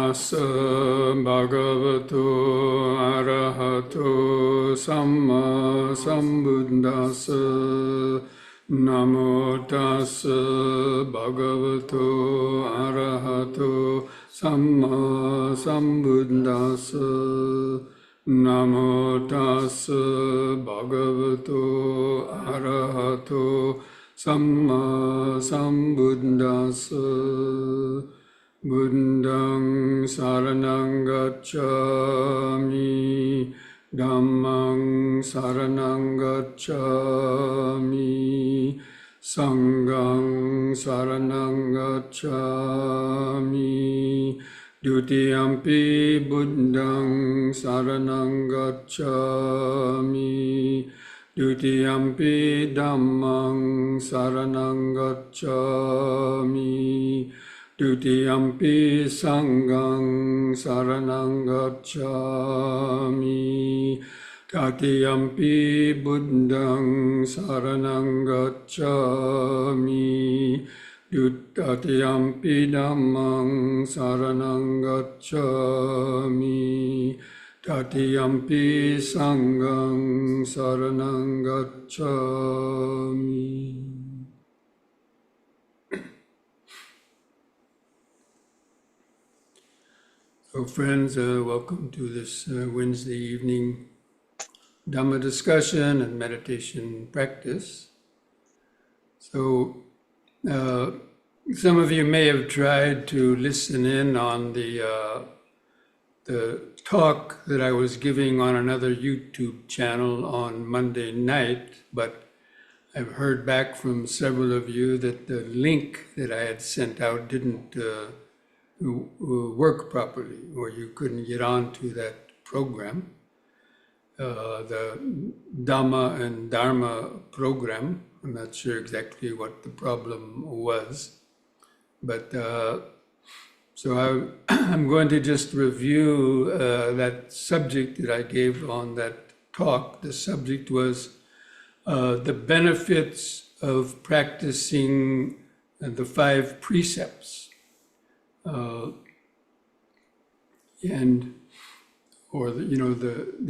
tassa bhagavato arahato samma sambuddhassa. Namo tassa bhagavato arahato samma sambuddhassa. Namo tassa bhagavato arahato samma sambuddhassa. Buddhang saranang gacchami, Dhammang saranang gacchami, Sanghang saranang gacchami, Dutiyampi Buddhang saranang gacchami, Dutiyampi Dhammang saranang gacchami, Dutiyampi Sanghang saranang gacchami, Tatiyampi Buddhang saranang gacchami, Tatiyampi Dhammang saranang gacchami, Tatiyampi Sanghang saranang gacchami. So friends, welcome to this Wednesday evening Dhamma discussion and meditation practice. So some of you may have tried to listen in on the talk that I was giving on another YouTube channel on Monday night, but I've heard back from several of you that the link that I had sent out didn't work properly, or you couldn't get onto that program, the Dhamma and Dharma program. I'm not sure exactly what the problem was, but so I'm going to just review that subject that I gave on that talk. The subject was the benefits of practicing the 5 precepts. The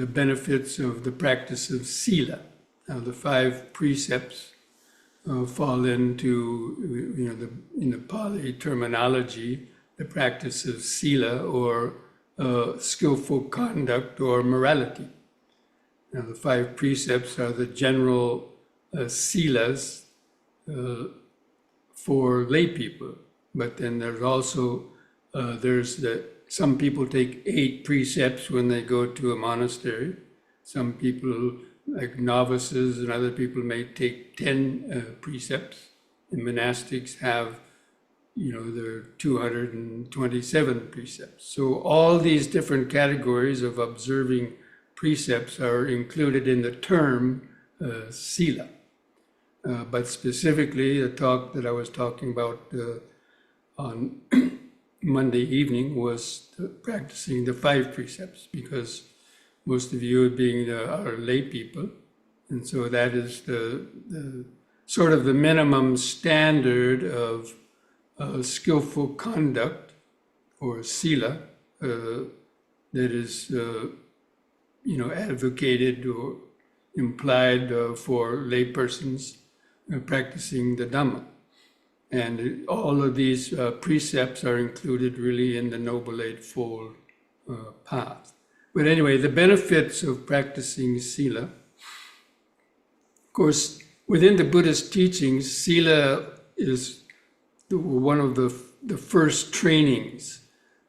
benefits of the practice of sila. Now, the 5 precepts fall into, in the Pali terminology, the practice of sila, or skillful conduct or morality. Now, the 5 precepts are the general silas for lay people. But then there's also, some people take 8 precepts when they go to a monastery. Some people, like novices and other people, may take 10 precepts. And monastics have, their 227 precepts. So all these different categories of observing precepts are included in the term sila. But specifically, the talk that I was talking about on Monday evening was practicing the 5 precepts, because most of you being are lay people, and so that is the sort of the minimum standard of skillful conduct, or sila, that is advocated or implied for lay persons practicing the Dhamma. And all of these precepts are included really in the Noble Eightfold Path. But anyway, the benefits of practicing sila. Of course, within the Buddhist teachings, sila is one of the first trainings.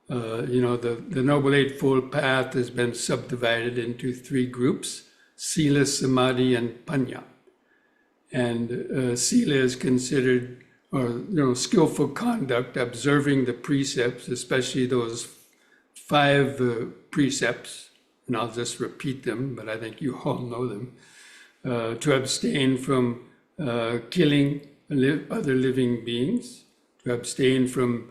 The Noble Eightfold Path has been subdivided into 3 groups: sila, samadhi, and panya. And sila is considered, or skillful conduct, observing the precepts, especially those 5 precepts, and I'll just repeat them, but I think you all know them. To abstain from killing other living beings, to abstain from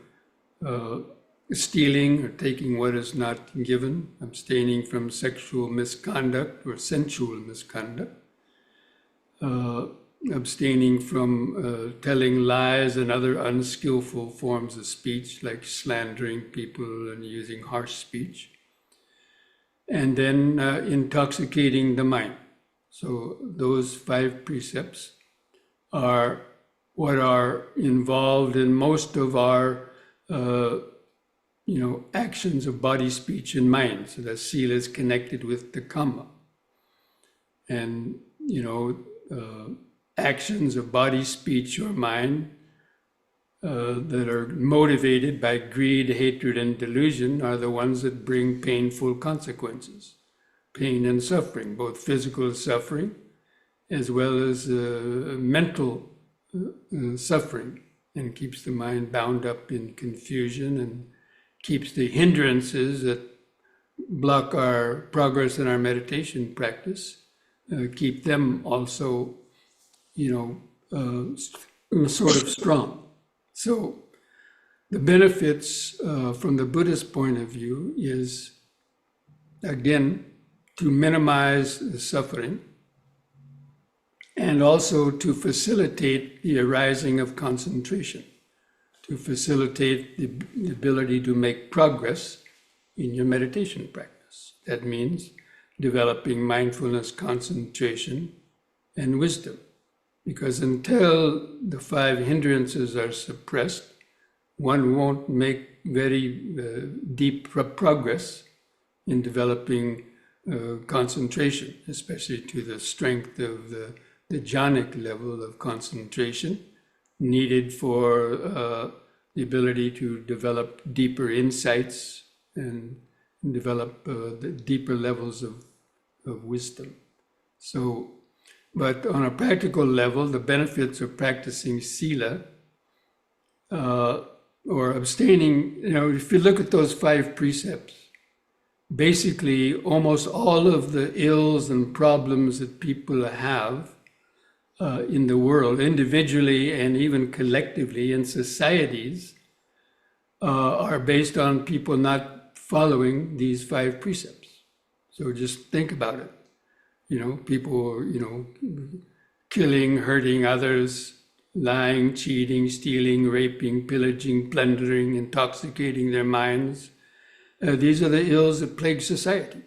stealing or taking what is not given, abstaining from sexual misconduct or sensual misconduct, abstaining from telling lies and other unskillful forms of speech, like slandering people and using harsh speech. And then intoxicating the mind. So those 5 precepts are what are involved in most of our actions of body, speech, and mind. So that sila is connected with the kamma. And, actions of body, speech, or mind that are motivated by greed, hatred, and delusion are the ones that bring painful consequences, pain and suffering, both physical suffering as well as mental suffering, and keeps the mind bound up in confusion and keeps the hindrances that block our progress in our meditation practice, keep them also, sort of strong. So the benefits from the Buddhist point of view is, again, to minimize the suffering and also to facilitate the arising of concentration, to facilitate the ability to make progress in your meditation practice. That means developing mindfulness, concentration, and wisdom. Because until the 5 hindrances are suppressed, one won't make very deep progress in developing concentration, especially to the strength of the jhanic level of concentration needed for the ability to develop deeper insights and develop the deeper levels of wisdom. So, but on a practical level, the benefits of practicing sila or abstaining, if you look at those 5 precepts, basically almost all of the ills and problems that people have in the world, individually and even collectively in societies, are based on people not following these 5 precepts. So just think about it. People, killing, hurting others, lying, cheating, stealing, raping, pillaging, plundering, intoxicating their minds. These are the ills that plague society,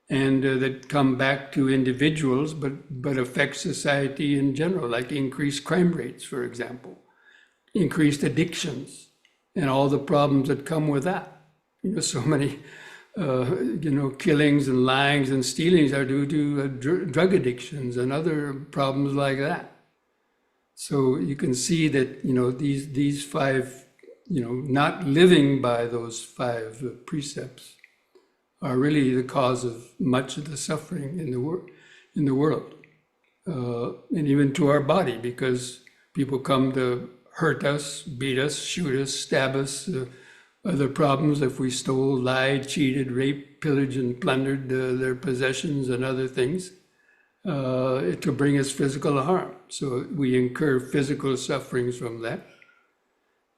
and that come back to individuals, but affect society in general, like increased crime rates, for example, increased addictions, and all the problems that come with that. So many killings and lyings and stealings are due to drug addictions and other problems like that. So you can see that, these 5, not living by those 5 precepts are really the cause of much of the suffering in the world, and even to our body, because people come to hurt us, beat us, shoot us, stab us, other problems if we stole, lied, cheated, raped, pillaged, and plundered their possessions and other things, to bring us physical harm. So we incur physical sufferings from that,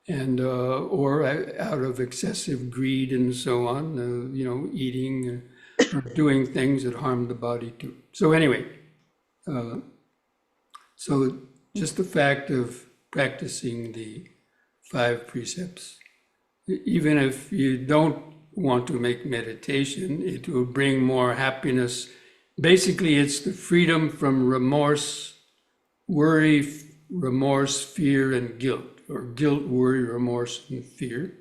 and or out of excessive greed and so on, eating or doing things that harm the body too. So anyway, so just the fact of practicing the 5 precepts, even if you don't want to make meditation, it will bring more happiness. Basically, it's the freedom from remorse, worry, remorse, fear, and guilt, or guilt, worry, remorse, and fear.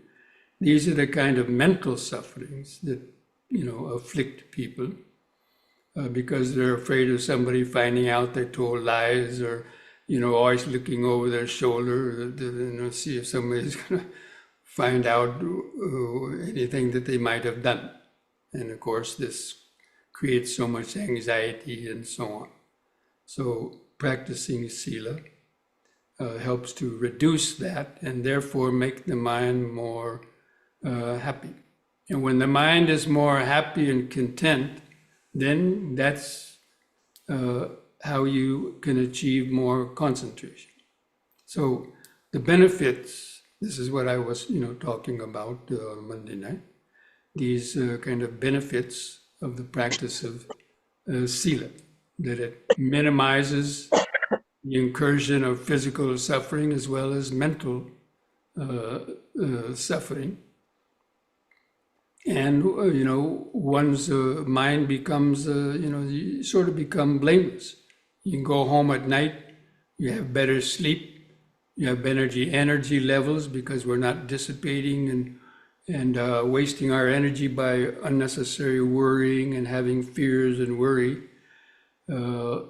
These are the kind of mental sufferings that, afflict people because they're afraid of somebody finding out they told lies, or, always looking over their shoulder, see if somebody's going to find out anything that they might have done. And of course, this creates so much anxiety and so on. So practicing sila helps to reduce that and therefore make the mind more happy. And when the mind is more happy and content, then that's how you can achieve more concentration. So the benefits, this is what I was talking about on Monday night, these kind of benefits of the practice of sila, that it minimizes the incursion of physical suffering as well as mental suffering. And, one's mind becomes, you sort of become blameless. You can go home at night, you have better sleep, you have better energy levels because we're not dissipating and wasting our energy by unnecessary worrying and having fears and worry and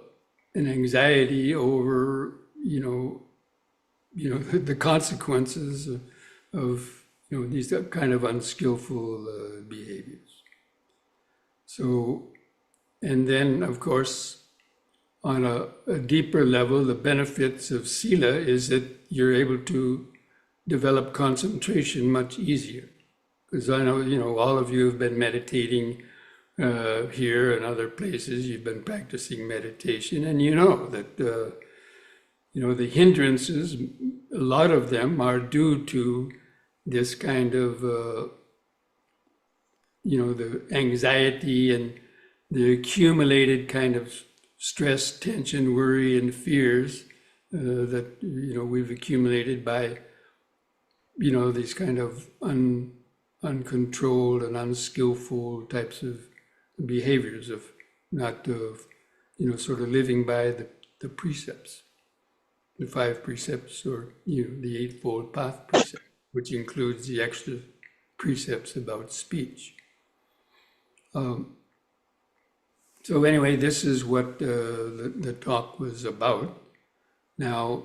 anxiety over, the consequences of these kind of unskillful behaviors. So, and then of course, on a deeper level, the benefits of sila is that you're able to develop concentration much easier. Because I know, all of you have been meditating here and other places. You've been practicing meditation, and you know that the hindrances, a lot of them are due to this kind of the anxiety and the accumulated kind of stress, tension, worry, and fears that we've accumulated by these kind of uncontrolled and unskillful types of behaviors of not sort of living by the precepts, the 5 precepts, or the Eightfold Path precept, which includes the extra precepts about speech. So anyway, this is what the talk was about. Now,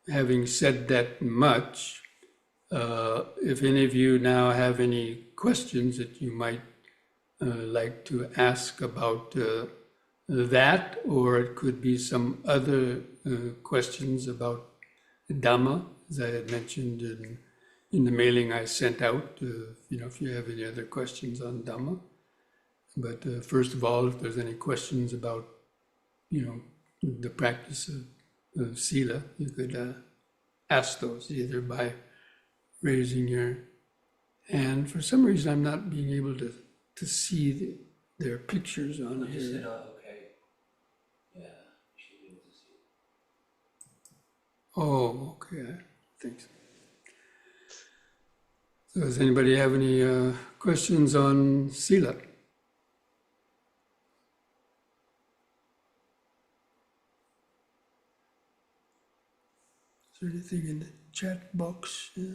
having said that much, if any of you now have any questions that you might like to ask about that, or it could be some other questions about Dhamma, as I had mentioned in the mailing I sent out, if you have any other questions on Dhamma. But first of all, if there's any questions about, the practice of sila, you could ask those either by raising your hand. For some reason, I'm not being able to see their pictures on here. Just said, okay. Yeah, you should be able to see it. Oh, okay. Thanks. So does anybody have any questions on sila? Is there anything in the chat box? Yeah.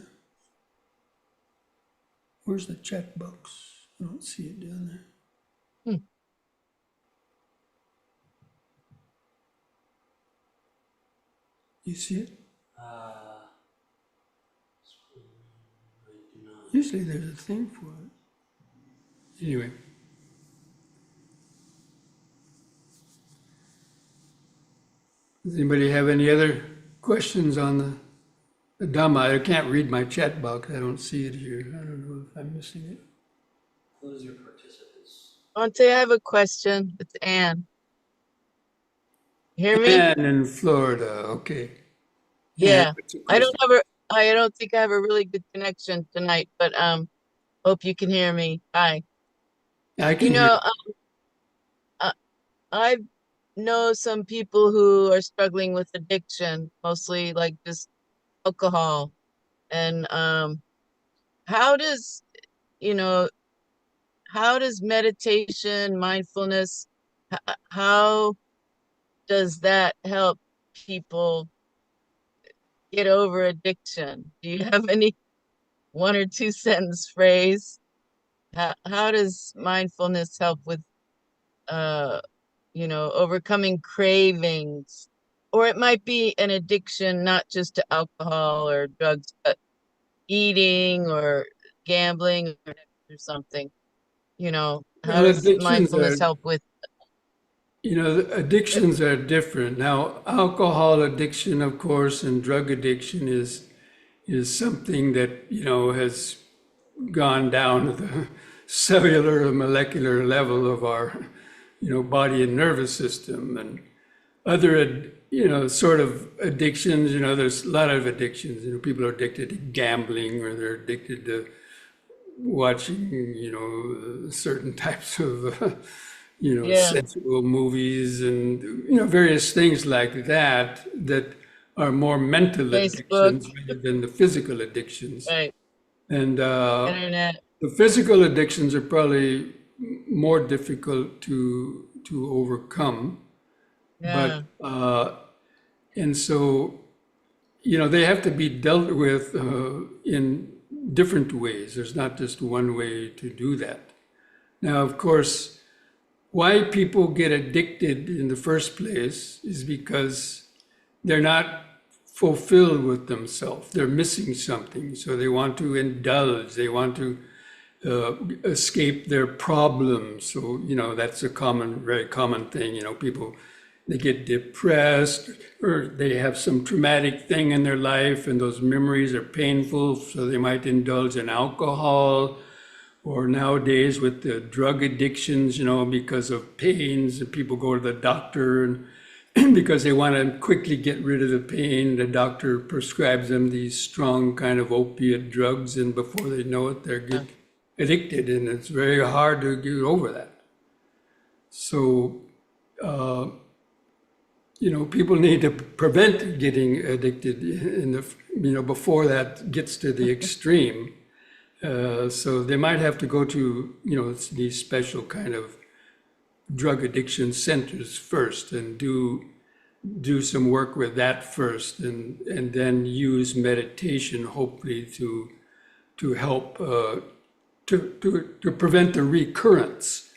Where's the chat box? I don't see it down there. You see it? I do not. Usually there's a thing for it. Anyway. Does anybody have any other questions on the Dhamma? I can't read my chat box. I don't see it here. I don't know if I'm missing it. Close your participants. Bhante, I have a question. It's Anne. Hear me? Anne in Florida. Okay. Yeah. Anne, what's your I question? don't think I have a really good connection tonight, but hope you can hear me. Hi. I can hear. I know some people who are struggling with addiction, mostly like just alcohol. And how does meditation, mindfulness, how does that help people get over addiction? Do you have any 1 or 2 sentence phrase? How does mindfulness help with overcoming cravings? Or it might be an addiction not just to alcohol or drugs, but eating or gambling or something. How does mindfulness help with? Addictions are different. Now, alcohol addiction, of course, and drug addiction is something that, has gone down to the cellular or molecular level of our, body and nervous system. And other, sort of addictions, there's a lot of addictions. People are addicted to gambling, or they're addicted to watching, certain types of Yeah. sensual movies and, various things like that that are more mental Facebook, addictions rather than the physical addictions. right. And Internet. the physical addictions are probably more difficult to overcome, but Yeah. and so they have to be dealt with in different ways. There's not just one way to do that. Now, of course, why people get addicted in the first place is because they're not fulfilled with themselves. They're missing something, so they want to indulge. They want to escape their problems. So, that's a very common thing. People, they get depressed or they have some traumatic thing in their life and those memories are painful, so they might indulge in alcohol. Or nowadays with the drug addictions, because of pains, people go to the doctor and because they want to quickly get rid of the pain, the doctor prescribes them these strong kind of opiate drugs, and before they know it, they get addicted, and it's very hard to get over that. So, people need to prevent getting addicted before that gets to the extreme. So they might have to go to, these special kind of drug addiction centers first and do some work with that first, and then use meditation hopefully to help to prevent the recurrence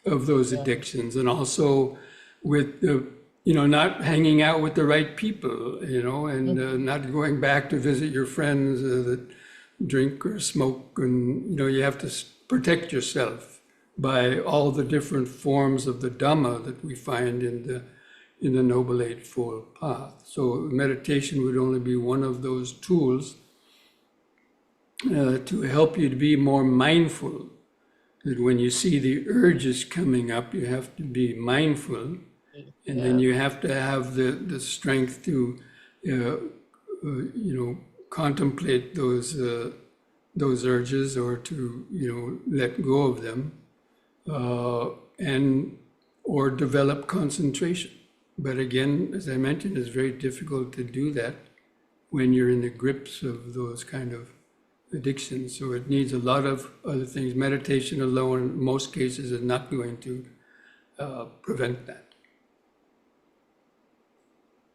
of those addictions, and also with the not hanging out with the right people, and not going back to visit your friends that drink or smoke, and you have to protect yourself by all the different forms of the Dhamma that we find in the Noble Eightfold Path. So meditation would only be one of those tools to help you to be more mindful. That when you see the urges coming up, you have to be mindful, and then you have to have the strength to contemplate those urges, or to let go of them, and or develop concentration. But again, as I mentioned, it's very difficult to do that when you're in the grips of those kind of addictions. So it needs a lot of other things. Meditation alone, in most cases, is not going to prevent that.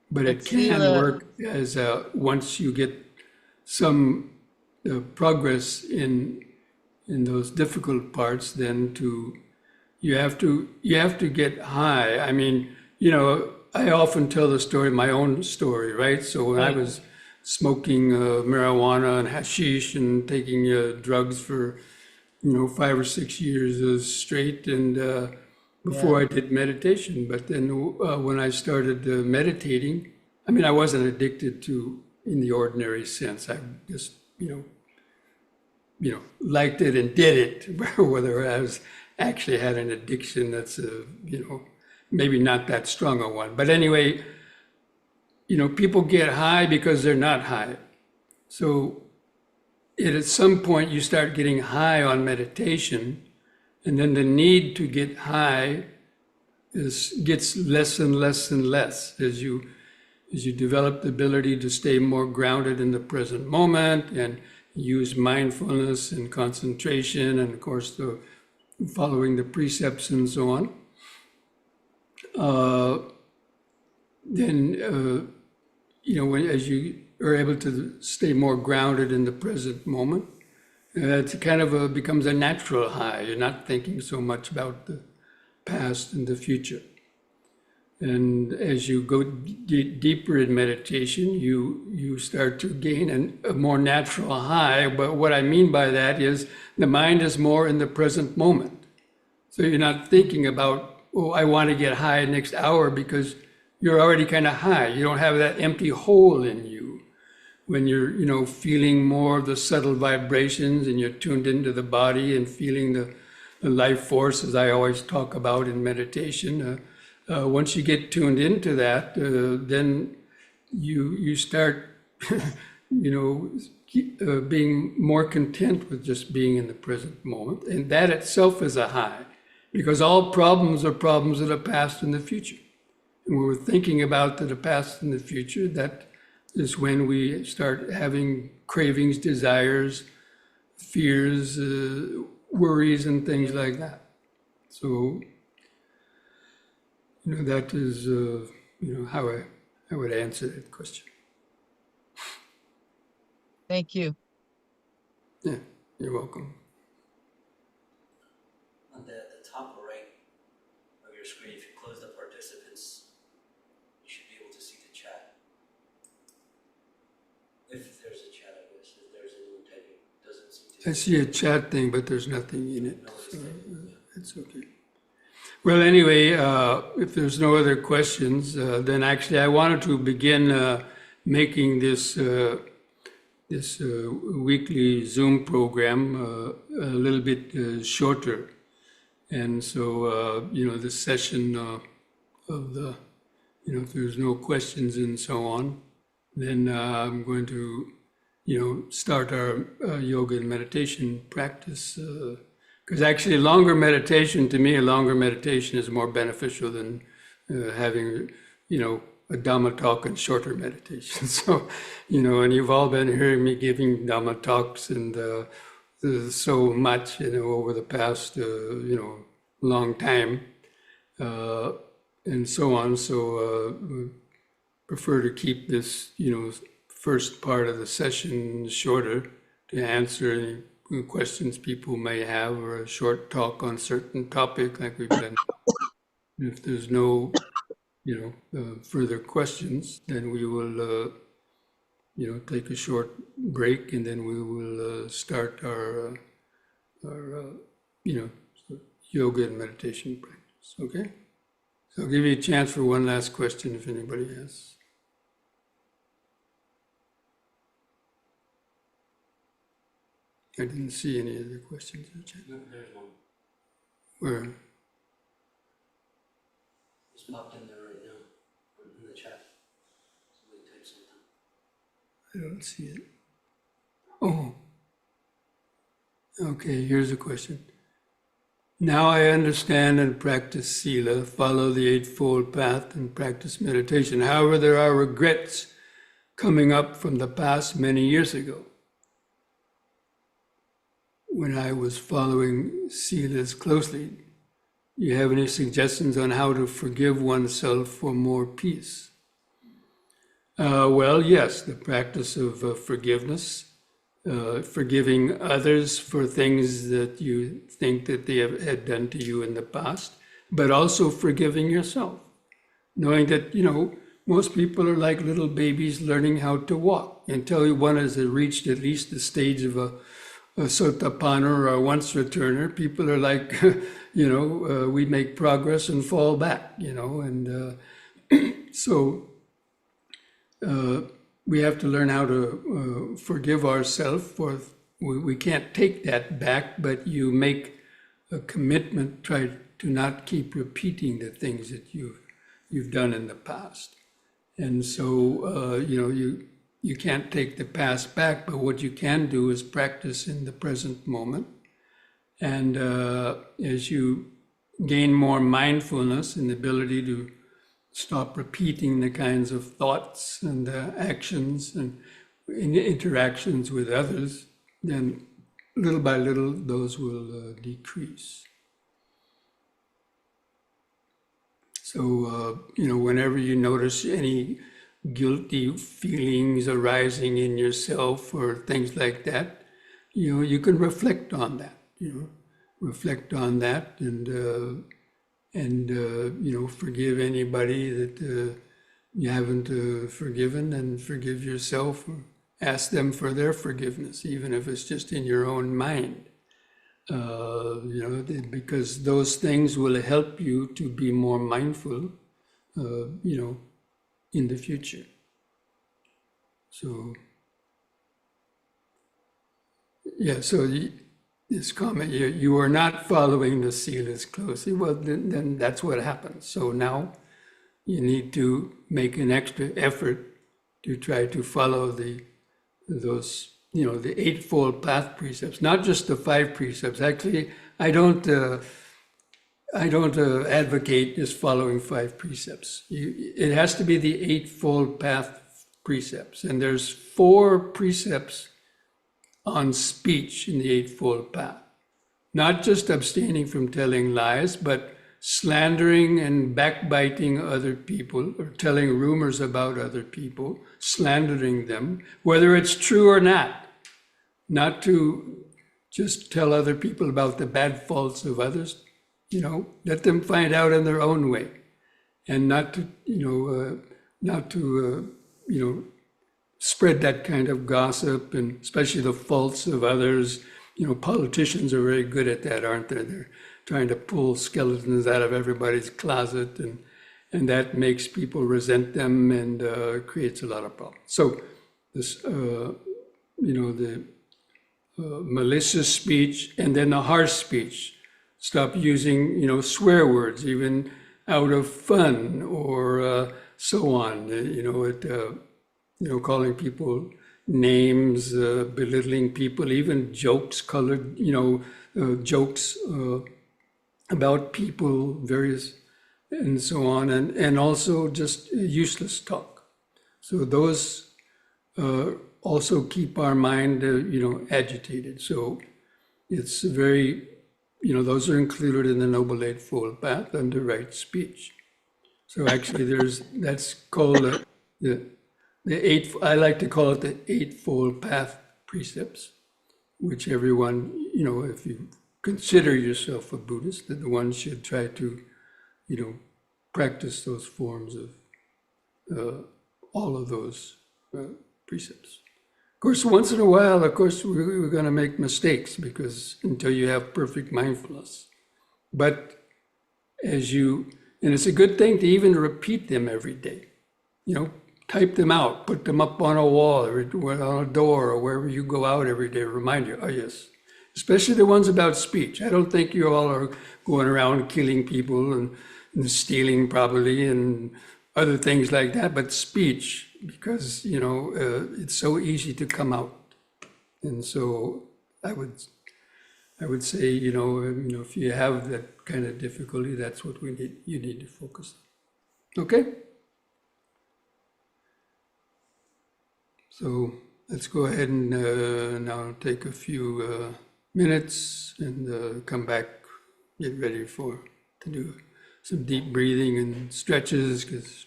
But it can work as once you get some progress in those difficult parts, then you have to get high. I mean, I often tell the story, my own story, right? So when I was smoking marijuana and hashish and taking drugs for 5 or 6 years straight, and before I did meditation. But then when I started meditating, I mean, I wasn't addicted to in the ordinary sense. I just liked it and did it. Whether I was actually had an addiction, that's maybe not that strong a one. But anyway, people get high because they're not high. So at some point you start getting high on meditation, and then the need to get high gets less and less and less as you develop the ability to stay more grounded in the present moment and use mindfulness and concentration, and of course following the precepts and so on. Then as you are able to stay more grounded in the present moment, it kind of becomes a natural high. You're not thinking so much about the past and the future. And as you go deeper in meditation, you start to gain a more natural high. But what I mean by that is the mind is more in the present moment. So you're not thinking about, oh, I want to get high next hour, because you're already kind of high. You don't have that empty hole in you. When you're, feeling more of the subtle vibrations, and you're tuned into the body and feeling the life force, as I always talk about in meditation. Once you get tuned into that, then you start, being more content with just being in the present moment. And that itself is a high. Because all problems are problems of the past and the future. And when we're thinking about the past and the future, that is when we start having cravings, desires, fears, worries, and things like that. So, that is, how I would answer that question. Thank you. Yeah, you're welcome. On the top right of your screen, if you close the participants, you should be able to see the chat. If there's a chat, I guess. If there's anyone typing, doesn't seem to. I see a chat thing, but there's nothing in it. Nobody's So typing. it's okay. Well, anyway, if there's no other questions, then actually I wanted to begin making this weekly Zoom program a little bit shorter. And so, the session of the, if there's no questions and so on, then I'm going to, start our yoga and meditation practice. Because actually longer meditation, to me, a longer meditation is more beneficial than having, a Dhamma talk and shorter meditation. So, and you've all been hearing me giving Dhamma talks and so much, over the past, long time, and so on. So prefer to keep this, first part of the session shorter to answer any questions people may have, or a short talk on certain topic like we've done. If there's no, further questions, then we will, take a short break, and then we will start our yoga and meditation practice. Okay? So I'll give you a chance for one last question if anybody has. I didn't see any other questions in the chat. No, there's one. Where? It's popped in there right now, in the chat. Somebody typed something. I don't see it. Oh. Okay, here's a question. Now I understand and practice Sila, follow the Eightfold Path, and practice meditation. However, there are regrets coming up from the past many years ago, when I was following Silas closely. Do you have any suggestions on how to forgive oneself for more peace? Well, yes, the practice of forgiveness, forgiving others for things that you think that they had done to you in the past, but also forgiving yourself, knowing that, most people are like little babies learning how to walk. Until one has reached at least the stage of a Sotapanna or a once returner, people are like, we make progress and fall back, and so we have to learn how to forgive ourselves for, we can't take that back, but you make a commitment, try to not keep repeating the things that you've done in the past. And so, you can't take the past back, but what you can do is practice in the present moment. And as you gain more mindfulness and the ability to stop repeating the kinds of thoughts and actions and interactions with others, then little by little those will decrease. So, whenever you notice any guilty feelings arising in yourself or things like that, you can reflect on that, reflect on that and forgive anybody that you haven't forgiven, and forgive yourself, or ask them for their forgiveness, even if it's just in your own mind. Because those things will help you to be more mindful, in the future. So, yeah, so this comment, you are not following the silas closely. Well, then that's what happens. So now you need to make an extra effort to try to follow those the Eightfold Path precepts, not just the 5 precepts. Actually, I don't I don't advocate just following 5 precepts. It has to be the Eightfold Path precepts. And there's 4 precepts on speech in the Eightfold Path. Not just abstaining from telling lies, but slandering and backbiting other people, or telling rumors about other people, slandering them, whether it's true or not. Not to just tell other people about the bad faults of others, let them find out in their own way, and not to, spread that kind of gossip, and especially the faults of others. Politicians are very good at that, aren't they? They're trying to pull skeletons out of everybody's closet, and that makes people resent them, and creates a lot of problems. So this, the malicious speech, and then the harsh speech. Stop using, swear words, even out of fun, or so on. Calling people names, belittling people, even jokes, jokes about people, various, and so on, and also just useless talk. So those also keep our mind, agitated. So it's very, those are included in the Noble Eightfold Path under right speech. So actually, that's called I like to call it the Eightfold Path precepts, which everyone, if you consider yourself a Buddhist, that one should try to, practice those forms of all of those precepts. Of course, once in a while, we're going to make mistakes, because until you have perfect mindfulness. But and it's a good thing to even repeat them every day. Type them out, put them up on a wall, or on a door, or wherever you go out every day. Remind you, oh yes. Especially the ones about speech. I don't think you all are going around killing people and stealing probably and other things like that, but speech, because it's so easy to come out. And so I would say, if you have that kind of difficulty, that's what you need to focus on. Okay? So let's go ahead and now take a few minutes and come back, get ready to do some deep breathing and stretches, because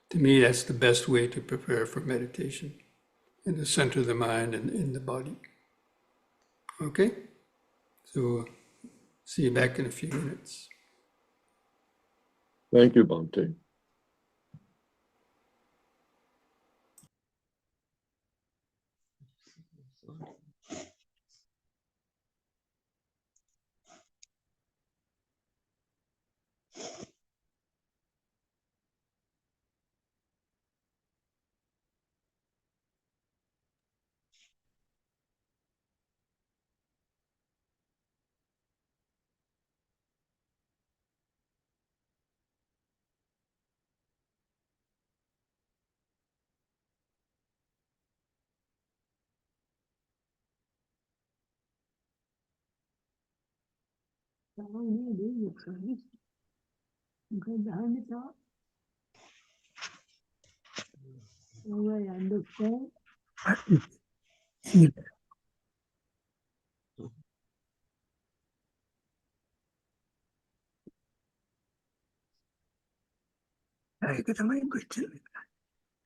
to me, that's the best way to prepare for meditation and to center the mind and in the body. Okay? So see you back in a few minutes. Thank you, Bhante.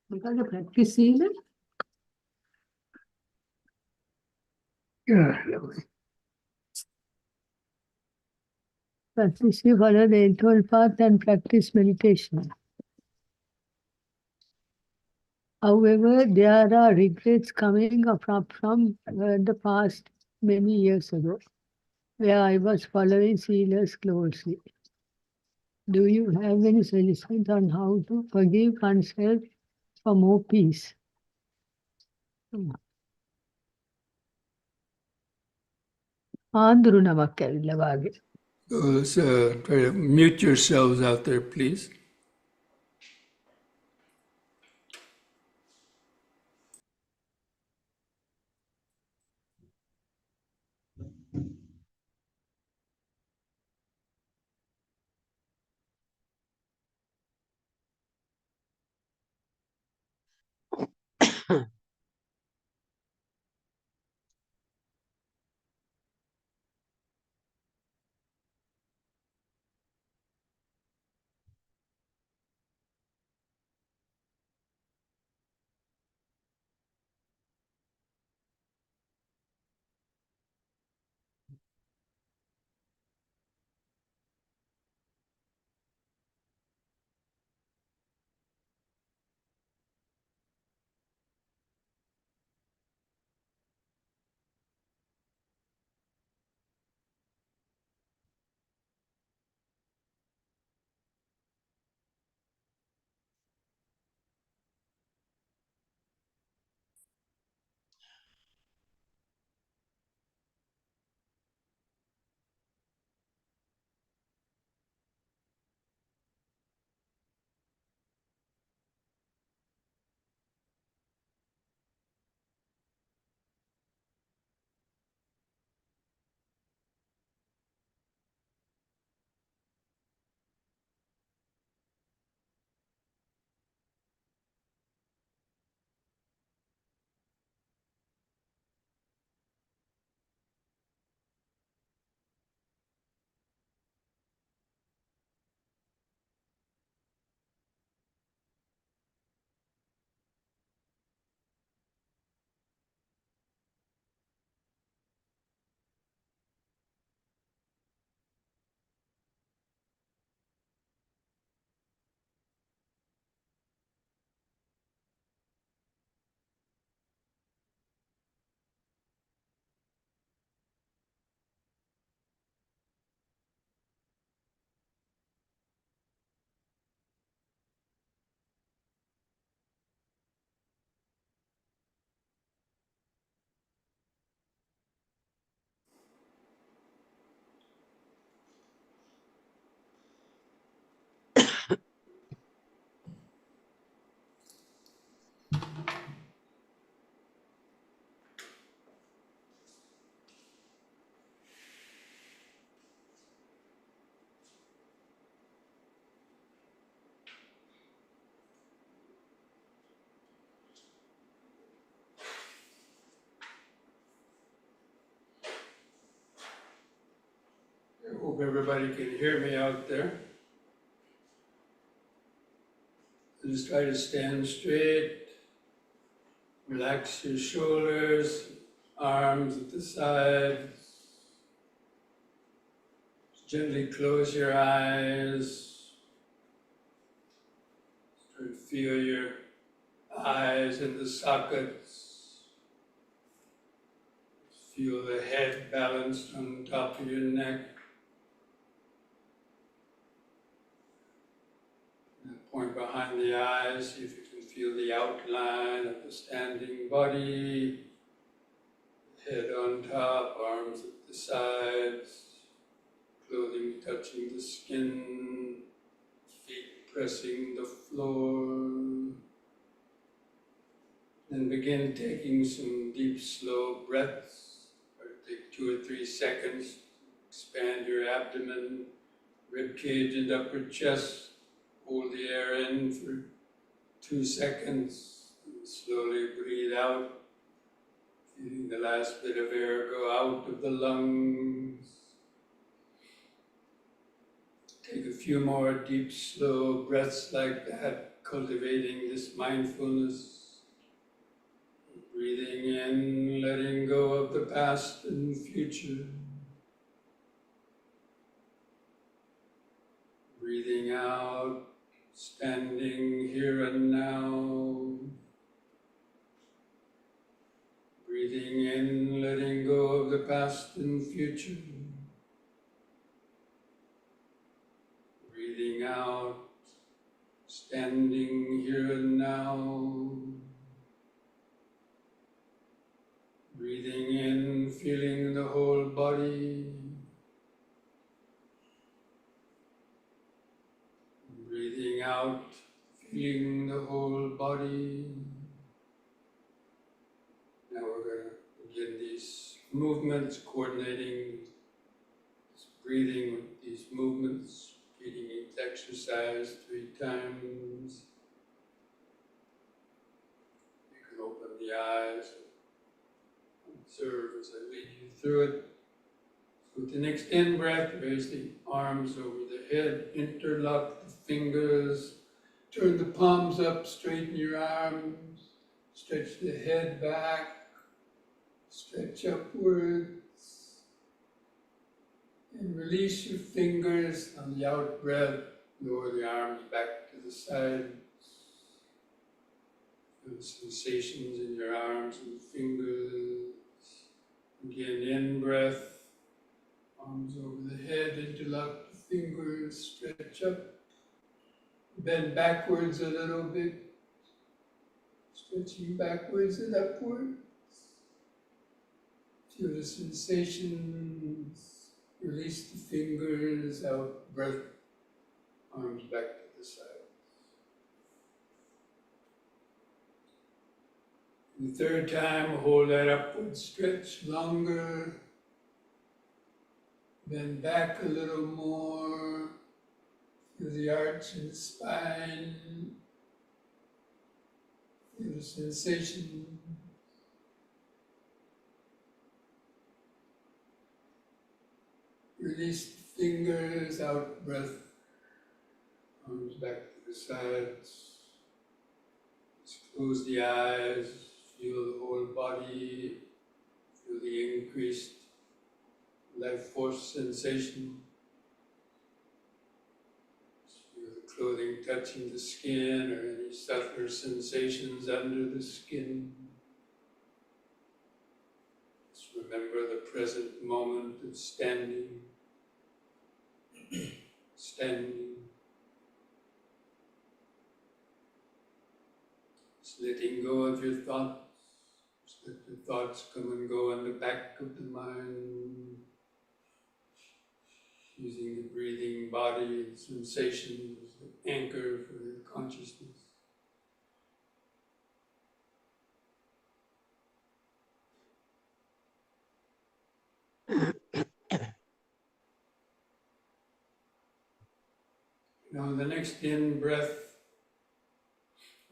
Because the practice is practice you follow the Eightfold Path and practice meditation. However, there are regrets coming up from the past many years ago, where I was following Silas closely. Do you have any suggestions on how to forgive oneself for more peace? ආන්දරුණමක් ඇවිල්ලා වාගේ. Try to mute yourselves out there, please. hope everybody can hear me out there. Just try to stand straight. Relax your shoulders, arms at the sides. Gently close your eyes. Try to feel your eyes in the sockets. Feel the head balanced on top of your neck. And point behind the eyes, see if you can feel the outline of the standing body. Head on top, arms at the sides. Clothing touching the skin, feet pressing the floor. Then begin taking some deep, slow breaths. Take 2 or 3 seconds. Expand your abdomen, rib cage and upper chest. Hold the air in for 2 seconds. And slowly breathe out. Feeling the last bit of air go out of the lungs. Take a few more deep, slow breaths like that, cultivating this mindfulness. Breathing in, letting go of the past and future. Breathing out, standing here and now. Breathing in, letting go of the past and future. Breathing out, standing here and now. Breathing in, feeling the whole body. Breathing out, feeling the whole body. Now we're going to begin these movements, coordinating this breathing with these movements. Repeating each exercise 3 times. You can open the eyes and observe as I lead you through it. So with the next in-breath, raise the arms over the head, interlock the fingers, turn the palms up, straighten your arms, stretch the head back, stretch upwards. And release your fingers on the out breath, lower the arms back to the sides. Feel the sensations in your arms and fingers. Again, in breath, arms over the head, interlock the fingers, stretch up. Bend backwards a little bit, stretching backwards and upwards. Feel the sensations. Release the fingers, out breath, arms back to the sides. The 3rd time, hold that upward stretch longer. Bend back a little more. Feel the arch in the spine. Feel the sensation. Release the fingers, out breath, arms back to the sides. Just close the eyes, feel the whole body, feel the increased life force sensation. Feel the clothing touching the skin or any subtler sensations under the skin. Just remember the present moment of standing. Standing, just letting go of your thoughts, just let the thoughts come and go on the back of the mind, using the breathing body and sensation as the anchor for your consciousness. Now, the next in-breath,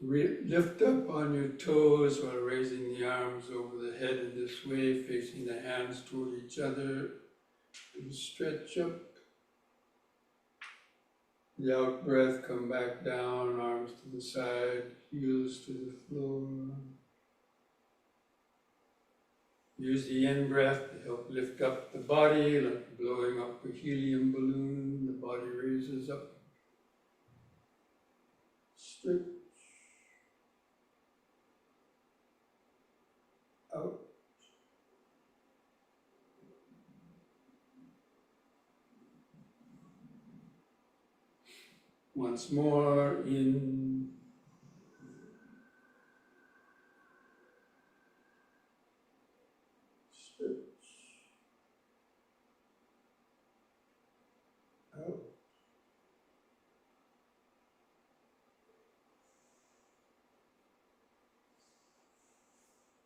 lift up on your toes while raising the arms over the head in this way, facing the hands toward each other, and stretch up. The out breath, come back down, arms to the side, heels to the floor. Use the in breath to help lift up the body, like blowing up a helium balloon. The body raises up. Stretch. Out. Once more, in. Stretch. Out.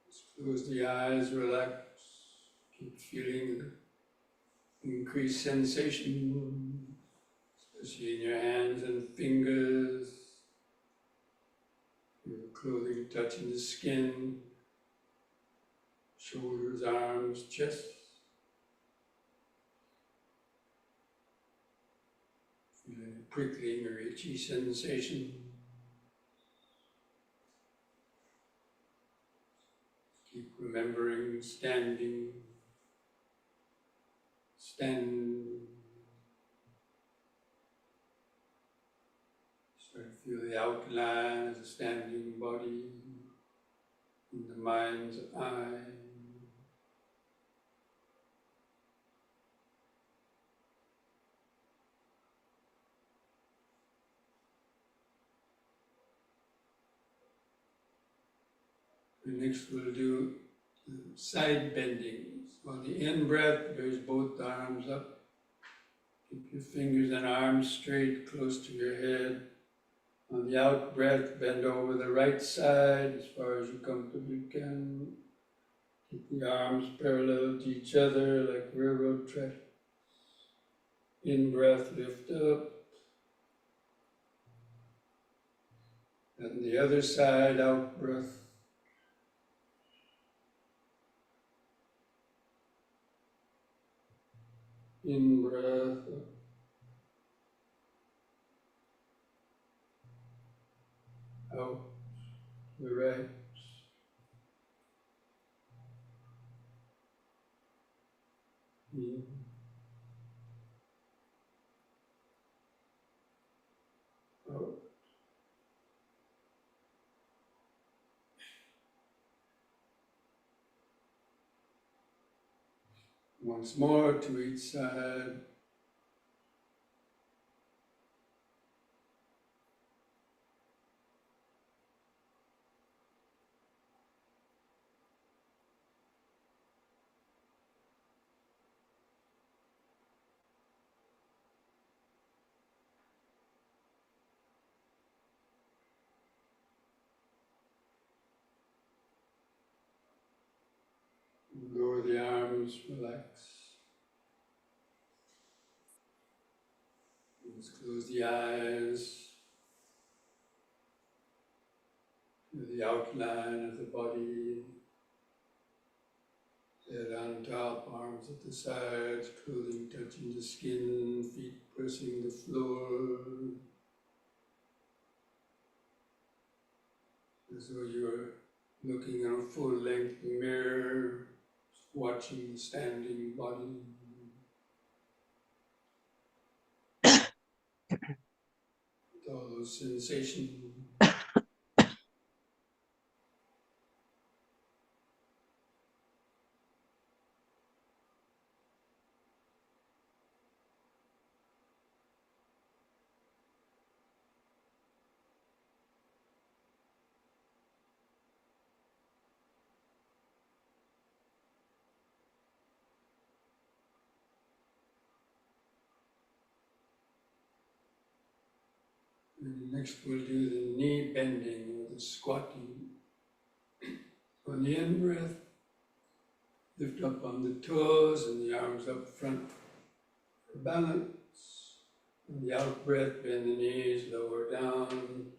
Just close the eyes, relax. Keep feeling the increased sensation, especially in your hands and fingers. Your clothing touching the skin, shoulders, arms, chest. Feeling a prickling or itchy sensation. Keep remembering standing, stand. Start to feel the outline of the standing body in the mind's eye. And next we'll do side bendings. On the in-breath, raise both arms up. Keep your fingers and arms straight, close to your head. On the out-breath, bend over the right side as far as you comfortably can. Keep the arms parallel to each other like railroad tracks. In-breath, lift up. And the other side, out-breath. In-breath, out, to the right. In. Out. Once more to each side. Lower the arms, relax. Just close the eyes. Feel the outline of the body. Head on top, arms at the sides, clothing touching the skin, feet pressing the floor. As though you're looking in a full-length mirror, watching the standing body. With all those sensations. And next we'll do the knee bending or the squatting. On the in-breath, lift up on the toes and the arms up front for balance. On the out-breath, bend the knees, lower down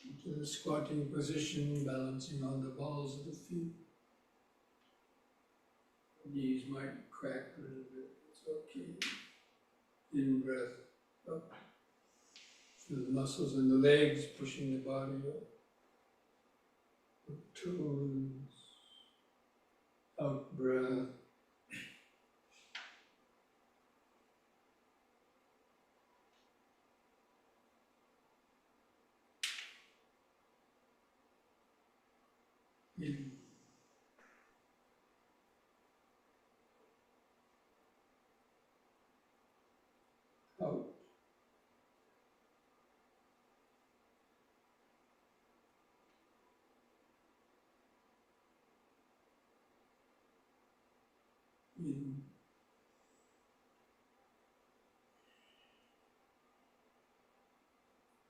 into the squatting position, balancing on the balls of the feet. Knees might crack a little bit, it's okay. In-breath, up. The muscles in the legs pushing the body up. The toes. Out breath. In. Out. In.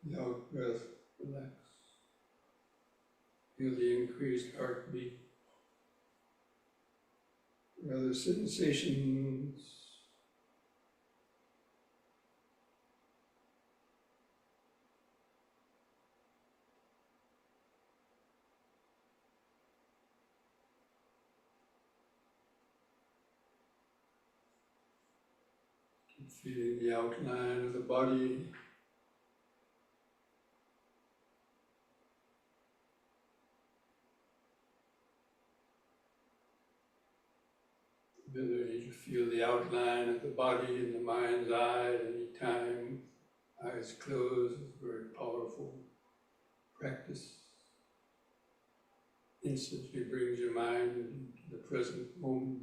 The out breath, relax. Feel the increased heartbeat. Other sensations. Keep feeling the outline of the body. Ability to feel the outline of the body in the mind's eye at any time. Eyes closed is very powerful practice. Instantly brings your mind into the present moment.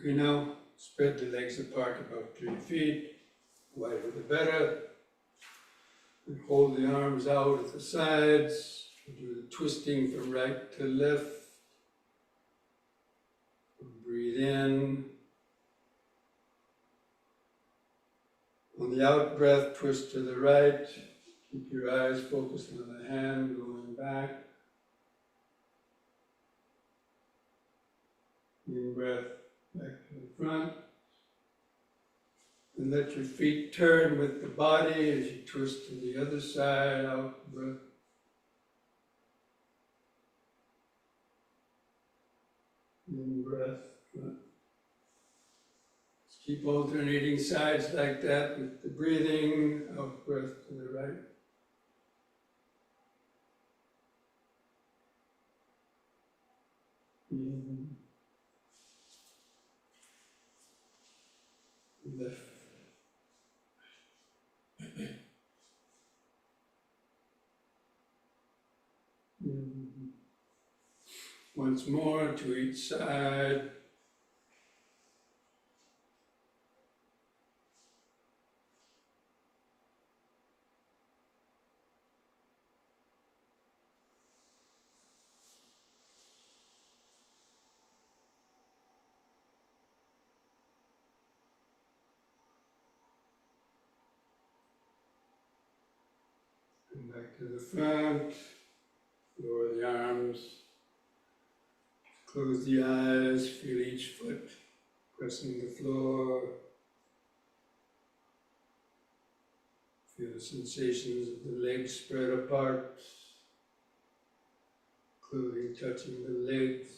Okay, now spread the legs apart about 3 feet, wider the better. And hold the arms out at the sides. Do the twisting from right to left. Breathe in. On the out breath, twist to the right. Keep your eyes focused on the hand going back. In breath, back to the front. And let your feet turn with the body as you twist to the other side, out breath. In breath, front. Just keep alternating sides like that with the breathing, out breath to the right. In. Left. Once more to each side. And back to the front. Lower the arms. Close the eyes, feel each foot pressing the floor. Feel the sensations of the legs spread apart, clothing touching the legs.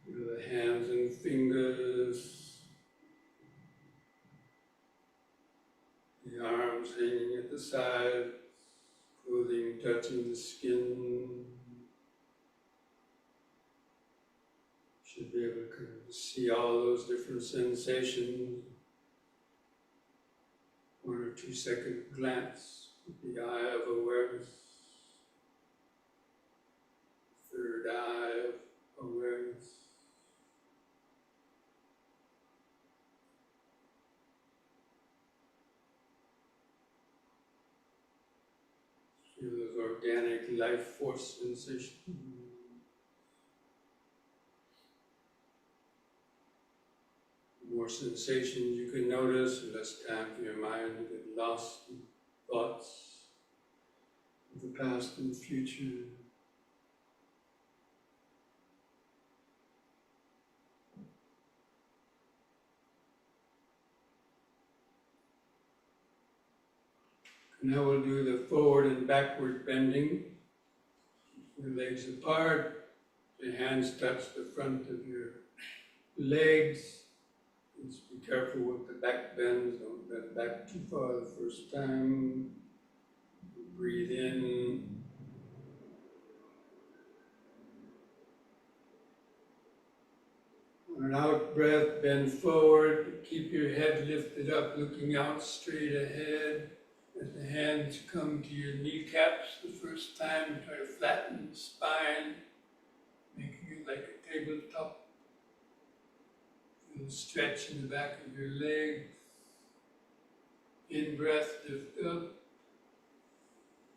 Feel the hands and fingers, the arms hanging at the sides, clothing touching the skin. Should be able to kind of see all those different sensations. 1 or 2 second glance with the eye of awareness. Third eye of awareness. Feel those organic life force sensations. The more sensations you can notice, the less time for your mind to get lost in thoughts of the past and the future. Now we'll do the forward and backward bending. Your legs apart, your hands touch the front of your legs. Just be careful with the back bends, don't bend back too far the first time. Breathe in. On an out breath, bend forward, keep your head lifted up, looking out straight ahead. As the hands come to your kneecaps the first time, try to flatten the spine, making it like a tabletop. Feel a stretch in the back of your legs. In breath, lift up.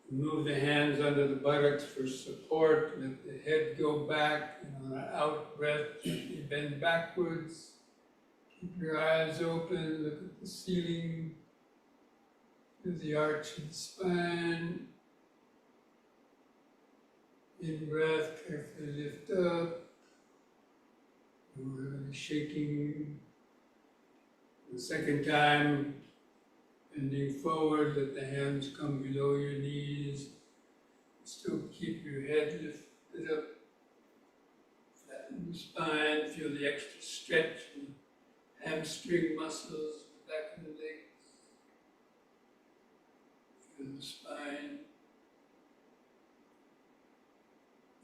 Move the hands under the buttocks for support. Let the head go back. And on an out breath, gently bend backwards. Keep your eyes open. Look at the ceiling. Feel the arch of the spine. In breath, carefully lift up. Don't have any shaking. The second time, bending forward, let the hands come below your knees. Still keep your head lifted up. Flatten the spine, feel the extra stretch in the hamstring muscles, the back of the legs. Feel the spine.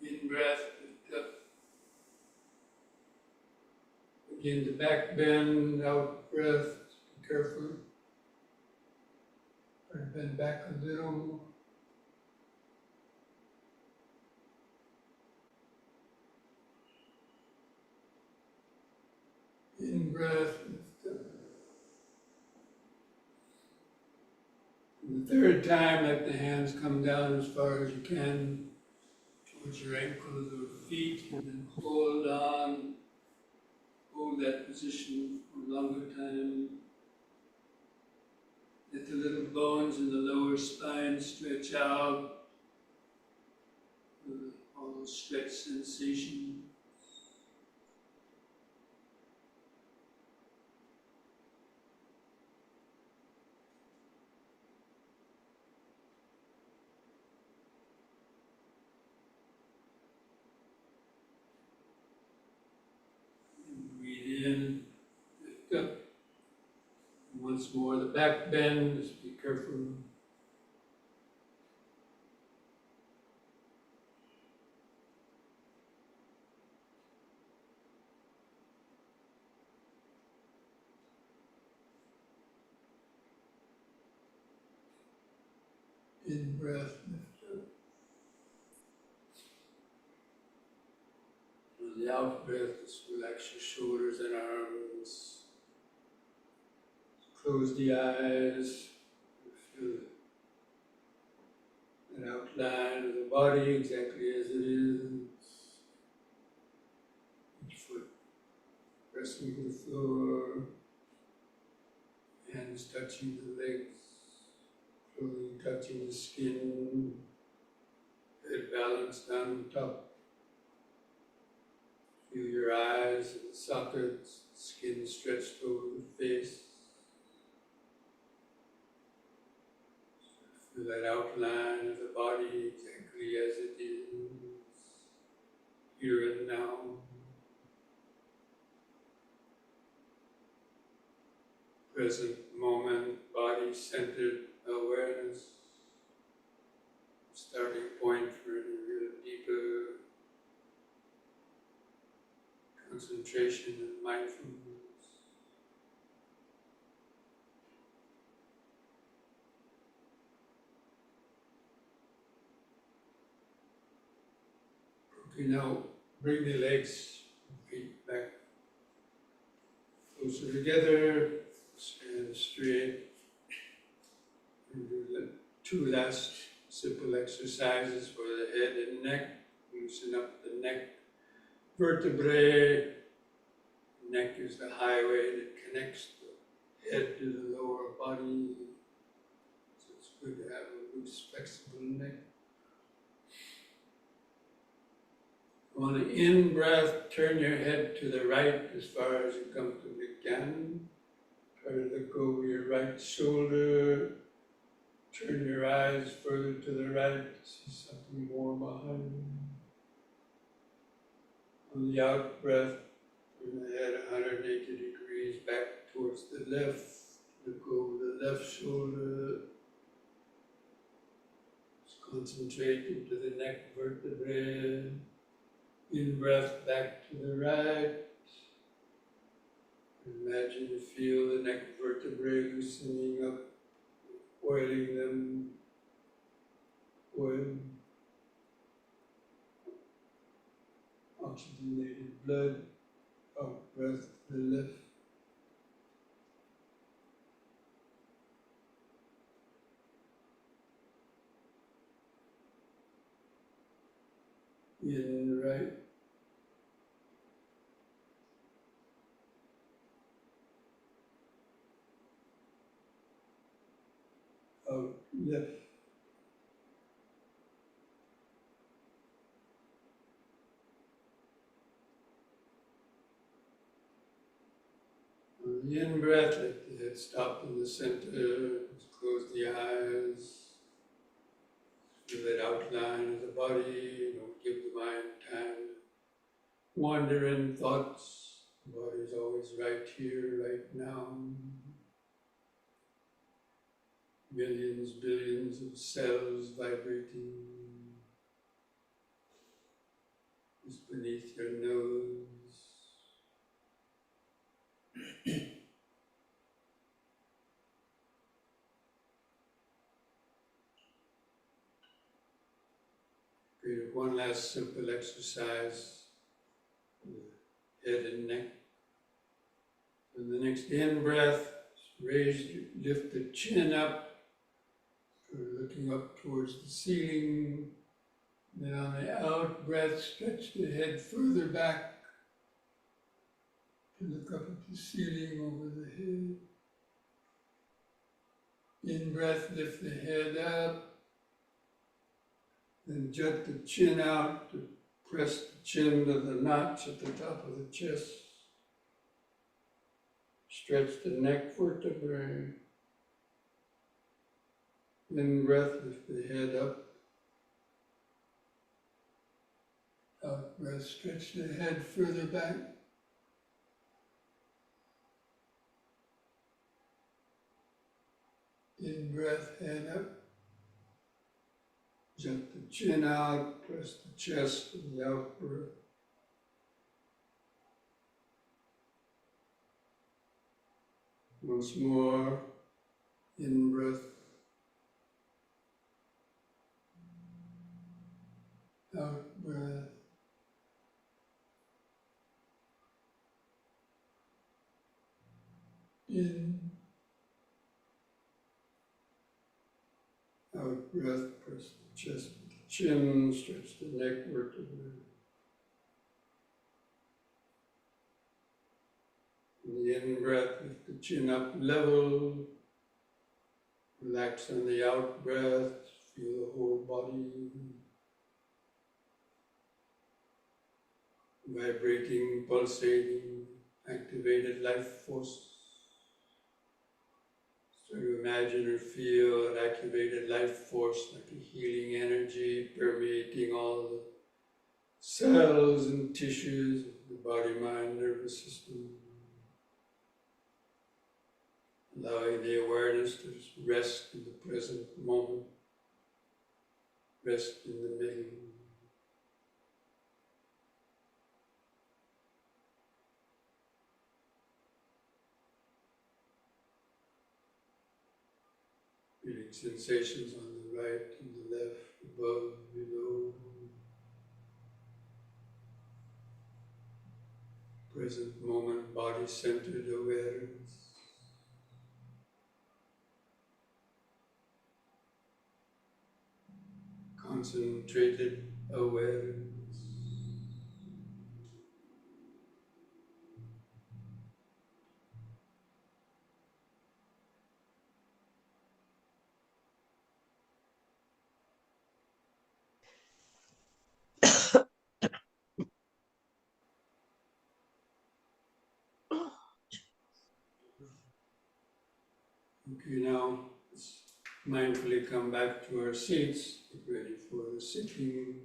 In breath, lift up. Begin the back bend, out breath, be careful. Try to bend back a little. In breath, lift up. And the third time, let the hands come down as far as you can towards your ankles or feet, and then hold on. Hold that position for a longer time. Let the little bones in the lower spine stretch out. All those stretch sensations. Breathe in, lift up. And once more, the back bend, just be careful. In breath, lift up. On the out breath, just relax your shoulders and arms. Close the eyes. Feel that outline of the body exactly as it is. Each foot pressing to the floor. Hands touching the legs. Clothing touching the skin. Head balanced on top. Feel your eyes and the sockets, skin stretched over the face. Feel that outline of the body exactly as it is, here and now. Present moment, body-centered awareness. Starting point for any real deeper concentration and mindfulness. Okay, now bring the legs, feet back closer together, stand straight, and do the two last simple exercises for the head and neck. Loosen up the neck vertebrae. Neck is the highway that connects the head to the lower body. So it's good to have a loose, flexible neck. On the in-breath, turn your head to the right as far as you comfortably can. Try to let go of your right shoulder. Turn your eyes further to the right, see something more behind you. On the out breath, turn the head 180 degrees back towards the left. Look over the left shoulder. Just concentrate into the neck vertebrae. In breath back to the right. Imagine you feel the neck vertebrae loosening up, oiling them. Oil. Oxygenated blood. Out breath to the left. In right. Out left. On the in breath, let the head stop in the center. Just close the eyes. Feel that outline of the body. Don't give the mind time to wander in thoughts. The body is always right here, right now. Millions, billions of cells vibrating just beneath your nose. Create one last simple exercise for the head and neck. And the next in breath, lift the chin up, looking up towards the ceiling. Then on the out breath, stretch the head further back to look up at the ceiling over the head. In breath, lift the head up. Then jut the chin out to press the chin to the notch at the top of the chest. Stretch the neck vertebrae. In breath, lift the head up. Out breath, stretch the head further back. In breath, head up. Jut the chin out, press the chest with the out breath. Once more, in breath. Out breath. In. Out breath, press the chest with the chin, stretch the neck vertebrae. In the in breath, lift the chin up level. Relax on the out breath, feel the whole body vibrating, pulsating, activated life force. So you imagine or feel an activated life force like a healing energy permeating all the cells and tissues of the body, mind, nervous system. Allowing the awareness to just rest in the present moment, rest in the middle. Feeling sensations on the right and the left, above, below. Present moment, body-centered awareness. Concentrated awareness. Okay, now let's mindfully come back to our seats, get ready for the sitting.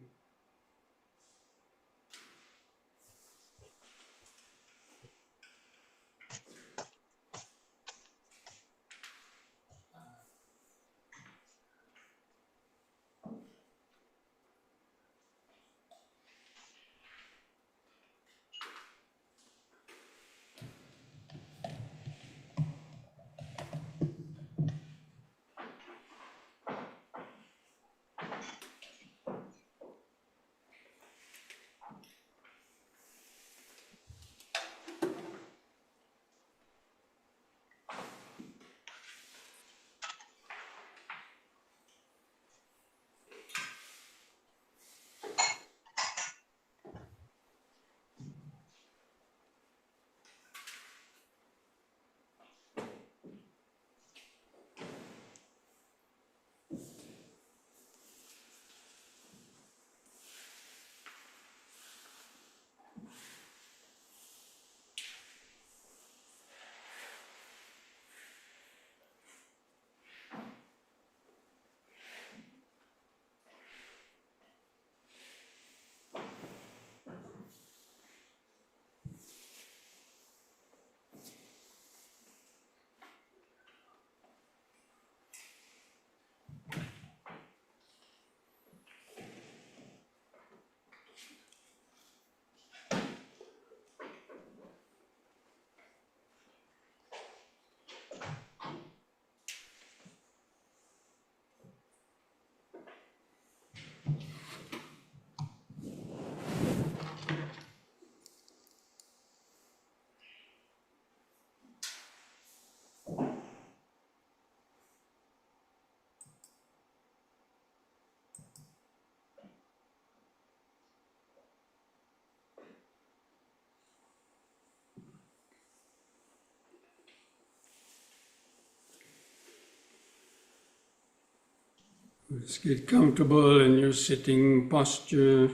Just get comfortable in your sitting posture.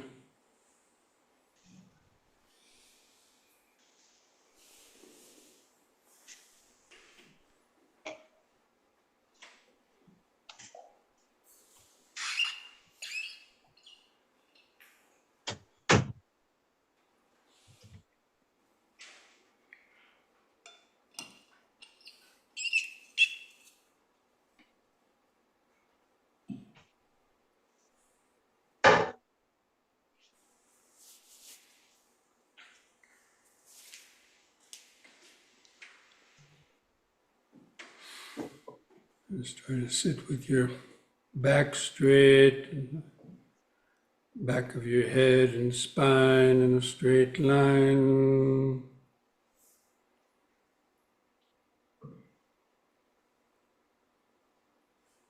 Just try to sit with your back straight, and back of your head and spine in a straight line.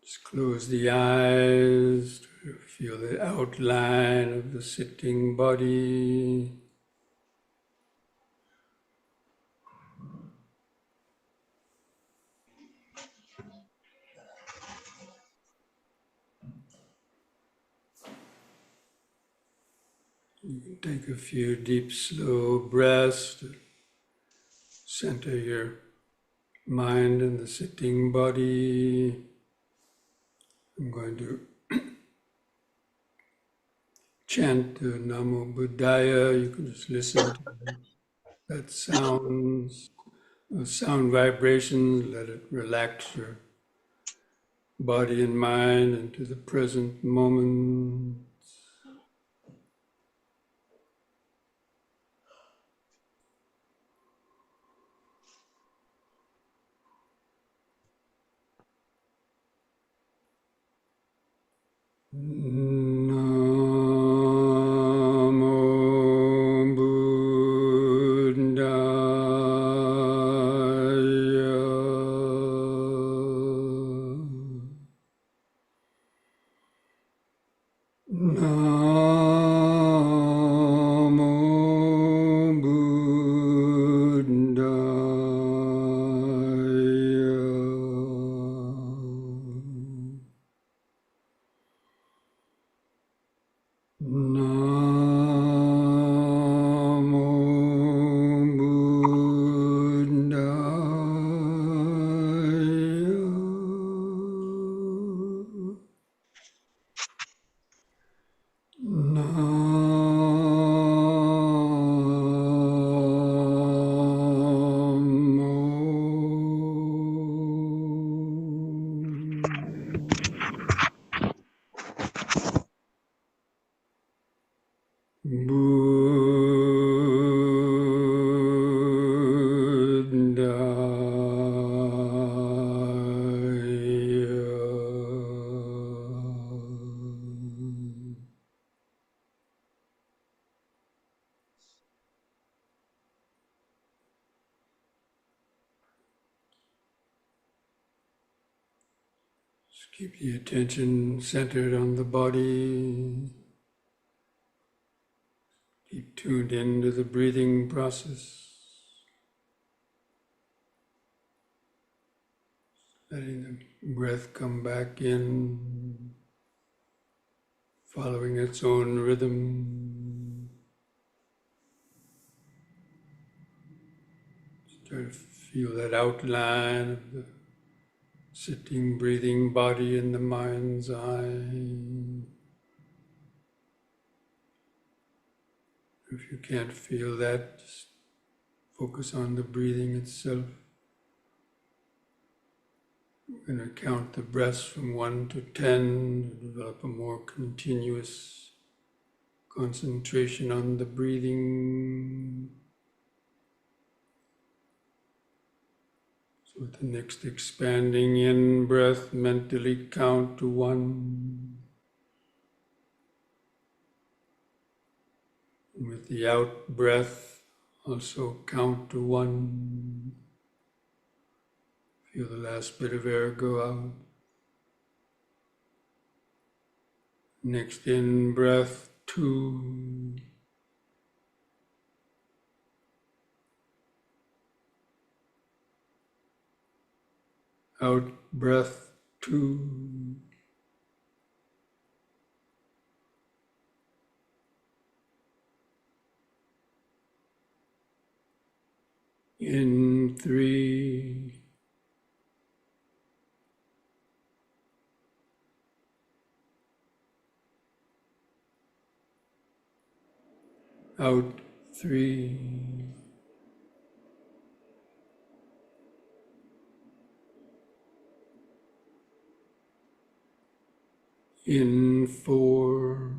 Just close the eyes to feel the outline of the sitting body. You can take a few deep, slow breaths to center your mind in the sitting body. I'm going to chant the Namo Buddhaya. You can just listen to that sounds, those sound vibrations. Let it relax your body and mind into the present moment. Namo Buddhaya. Namo Buddhaya. Keep the attention centered on the body. Keep tuned into the breathing process. Letting the breath come back in, following its own rhythm. Try to feel that outline of the sitting, breathing body in the mind's eye. If you can't feel that, just focus on the breathing itself. We're going to count the breaths from 1 to 10 to develop a more continuous concentration on the breathing. So with the next expanding in breath, mentally count to 1. And with the out breath, also count to 1. Feel the last bit of air go out. Next in breath, 2. Out breath, 2. In 3. Out 3. In 4.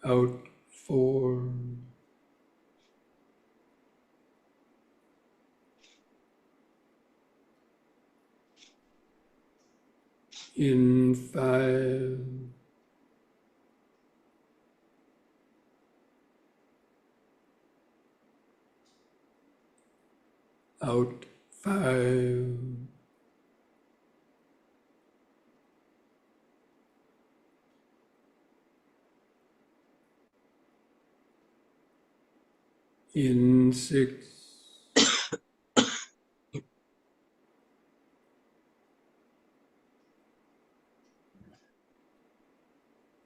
Out 4. In 5. Out 5. In 6.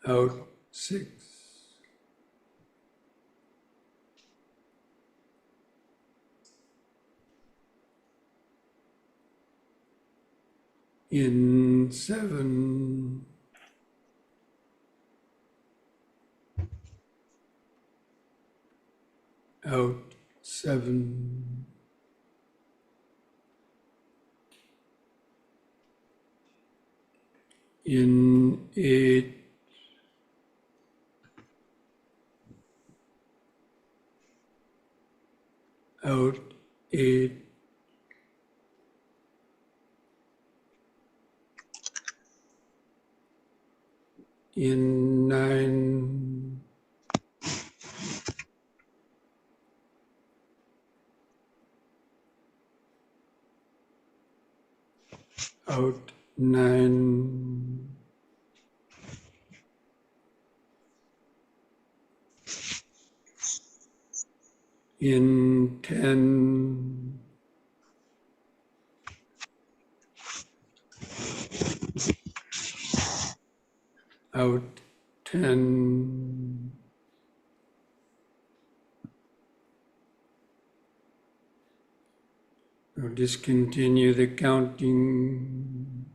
Out 6. In 7. Out 7. In 8. Out 8. In 9. Out 9. In 10. Out 10. Now discontinue the counting.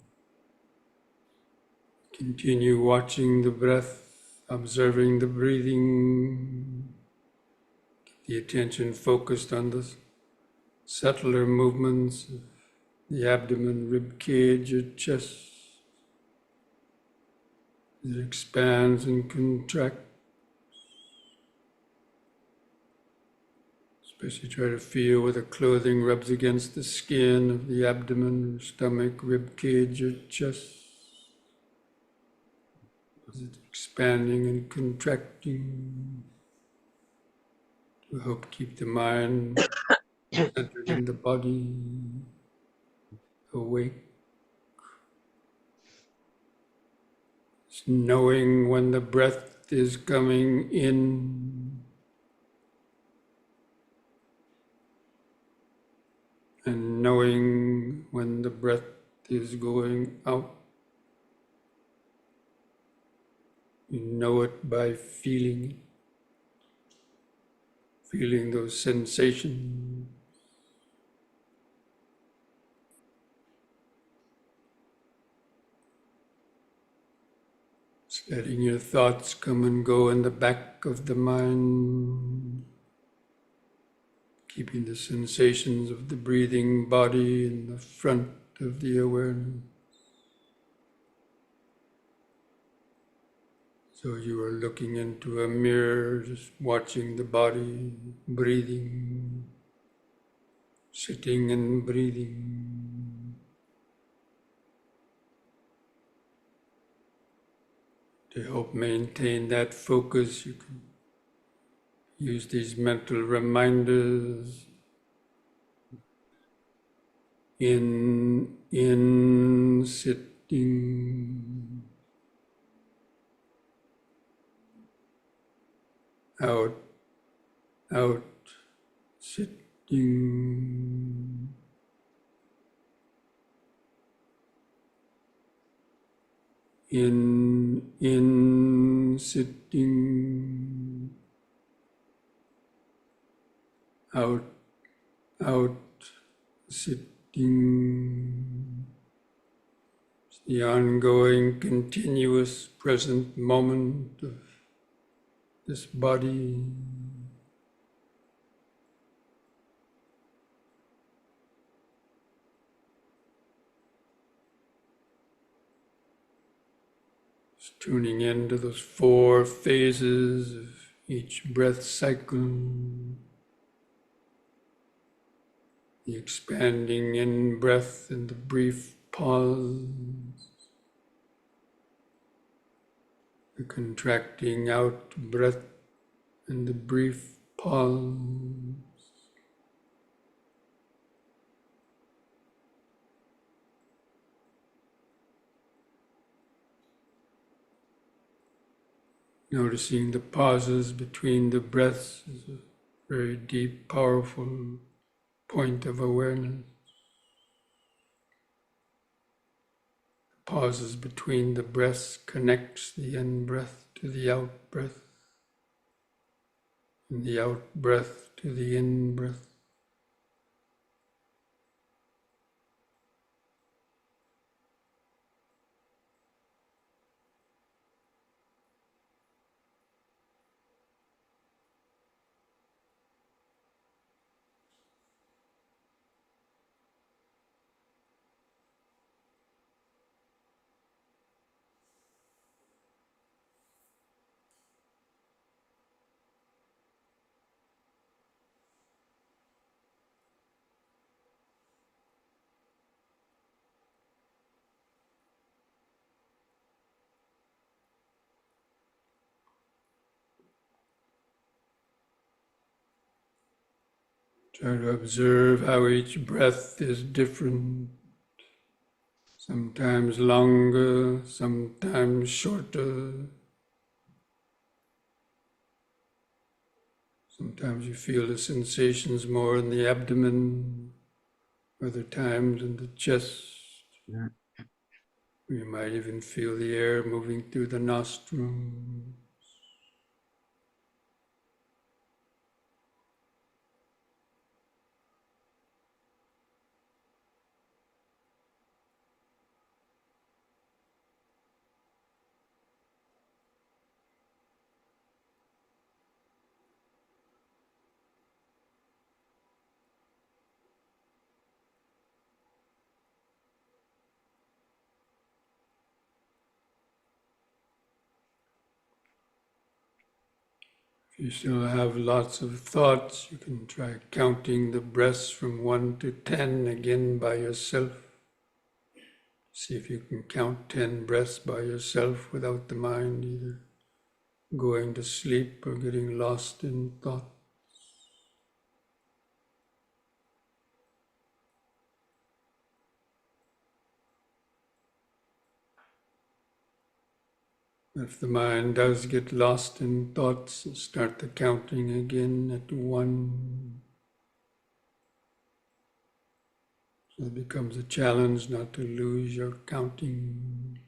Continue watching the breath, observing the breathing. Keep the attention focused on the subtler movements of the abdomen, rib cage, or chest. It expands and contracts. Especially try to feel where the clothing rubs against the skin of the abdomen, stomach, rib cage, or chest. Is it expanding and contracting? We hope keep the mind centered in the body, awake, just knowing when the breath is coming in and knowing when the breath is going out. You know it by feeling those sensations. Just letting your thoughts come and go in the back of the mind. Keeping the sensations of the breathing body in the front of the awareness. So you are looking into a mirror, just watching the body, breathing, sitting and breathing. To help maintain that focus, you can use these mental reminders. In sitting, out, sitting, in sitting, out, sitting. It's the ongoing, continuous, present moment of this body. Just tuning into those 4 phases of each breath cycle. The expanding in-breath and the brief pause. The contracting out-breath and the brief pause. Noticing the pauses between the breaths is a very deep, powerful point of awareness. Pauses between the breaths connects the in-breath to the out-breath, and the out-breath to the in-breath. Try to observe how each breath is different, sometimes longer, sometimes shorter. Sometimes you feel the sensations more in the abdomen, other times in the chest. You might even feel the air moving through the nostrils. If you still have lots of thoughts, you can try counting the breaths from 1 to 10 again by yourself. See if you can count 10 breaths by yourself without the mind either going to sleep or getting lost in thought. If the mind does get lost in thoughts, start the counting again at 1. So it becomes a challenge not to lose your counting.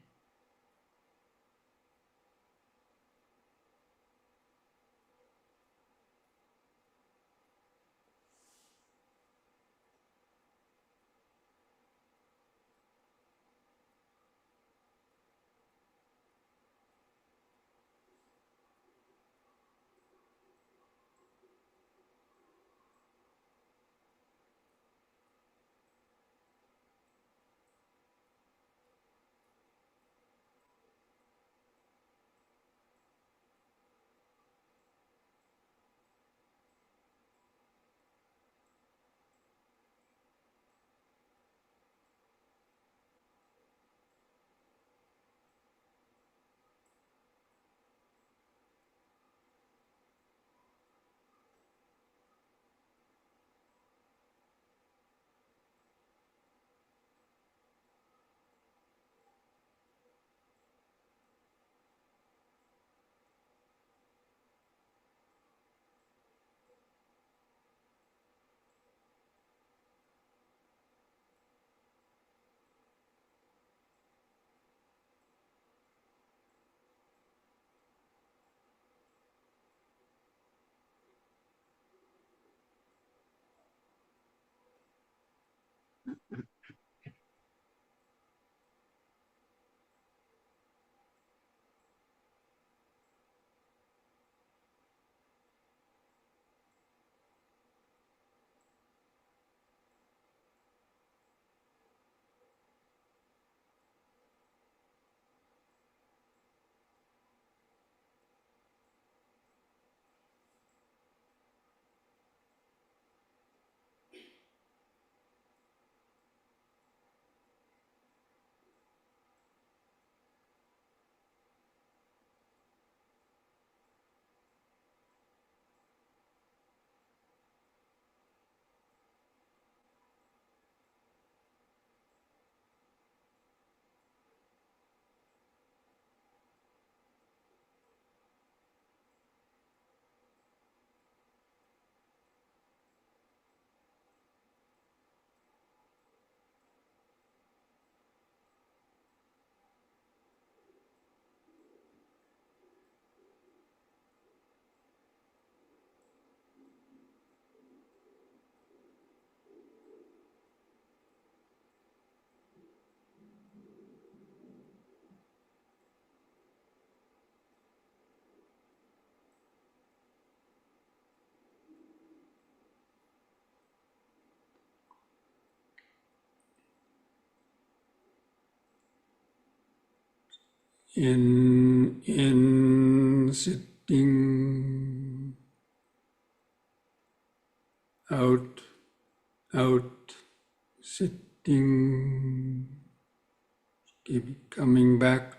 In sitting, out, sitting, keep coming back,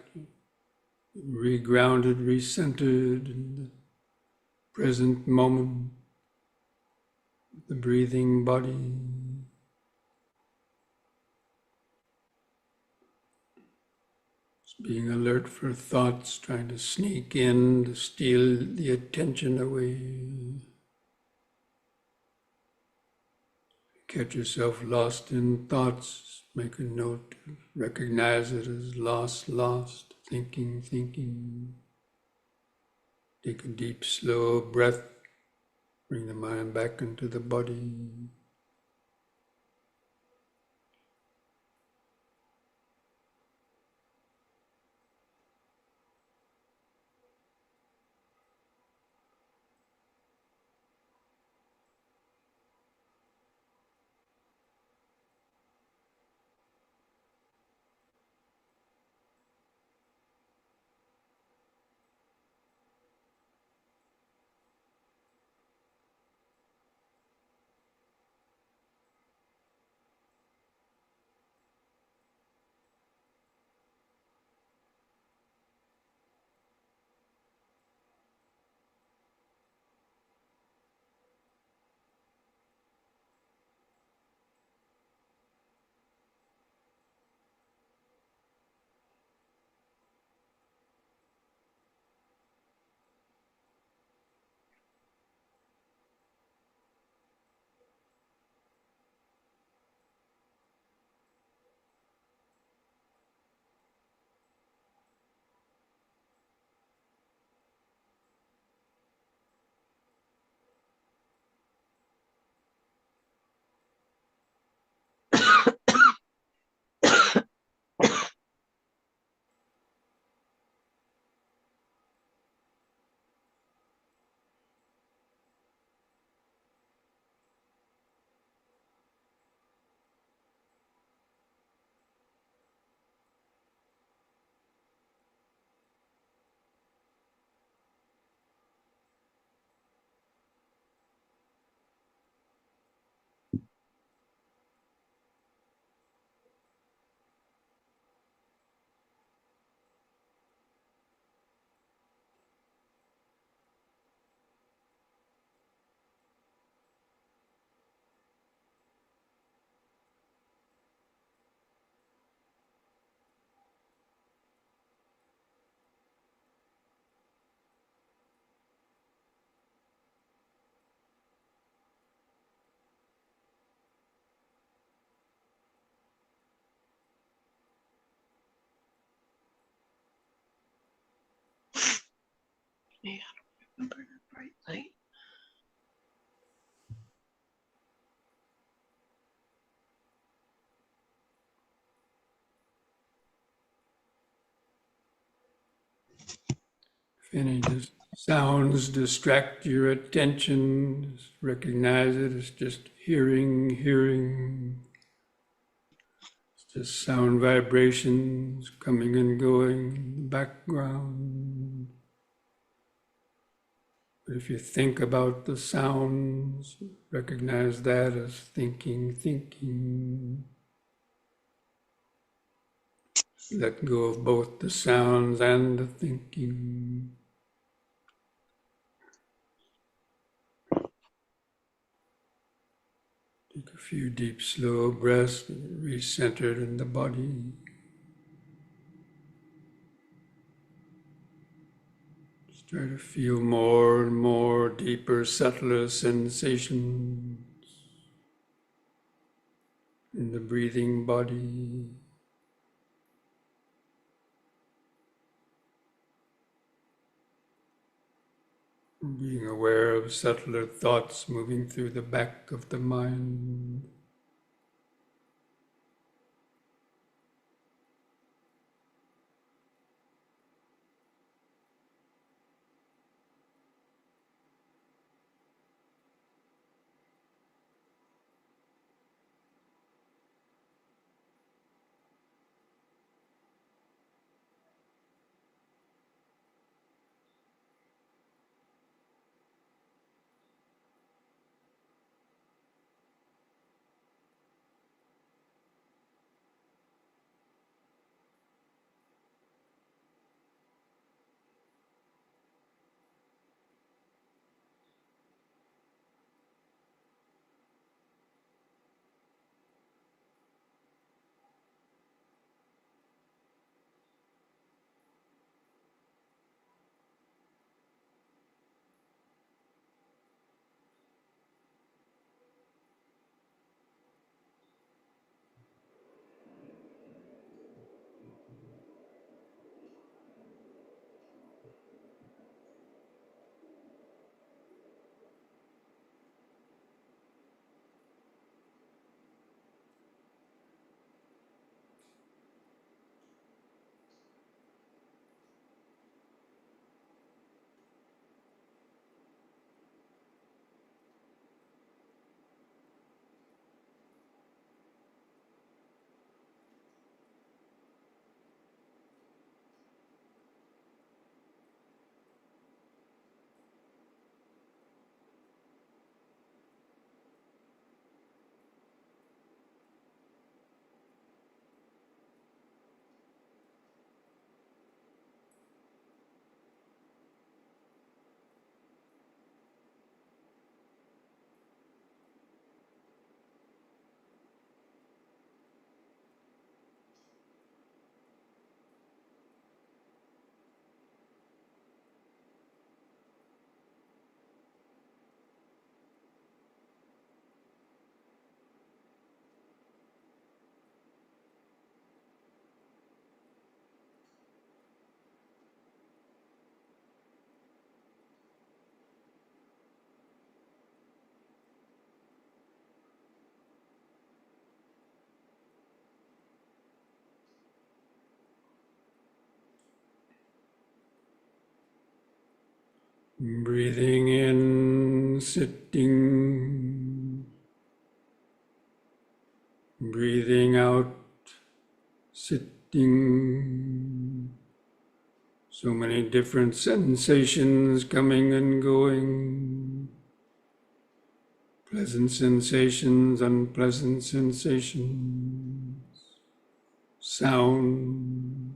re-grounded, re-centered in the present moment, the breathing body. Being alert for thoughts trying to sneak in to steal the attention away. Catch yourself lost in thoughts, make a note, recognize it as lost, thinking. Take a deep, slow breath, bring the mind back into the body. me. I don't remember the bright light. If any sounds distract your attention, just recognize it as just hearing. It's just sound vibrations coming and going in the background. But if you think about the sounds, recognize that as thinking. Let go of both the sounds and the thinking. Take a few deep, slow breaths, recentered in the body. Just try to feel more and more deeper, subtler sensations in the breathing body. Being aware of subtler thoughts moving through the back of the mind. Breathing in, sitting. Breathing out, sitting. So many different sensations coming and going. Pleasant sensations, unpleasant sensations. Sounds,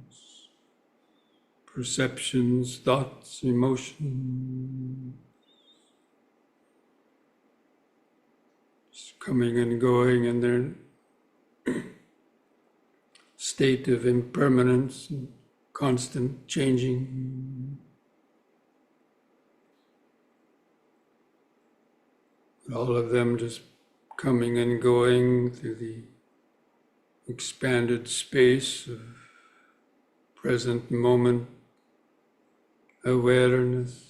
perceptions, thoughts, emotions. Just coming and going in their state of impermanence and constant changing. All of them just coming and going through the expanded space of present moment awareness.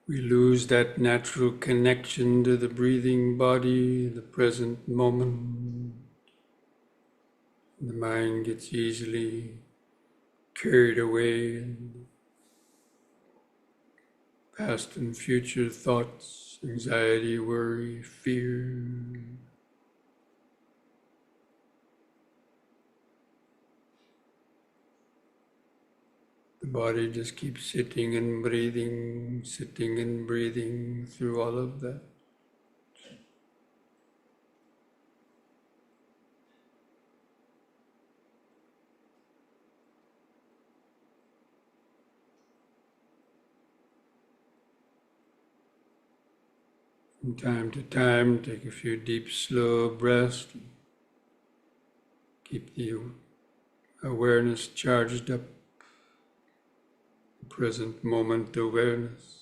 We lose that natural connection to the breathing body, the present moment. The mind gets easily carried away in past and future thoughts, anxiety, worry, fear. The body just keeps sitting and breathing through all of that. From time to time, take a few deep, slow breaths. Keep the awareness charged up, present moment awareness.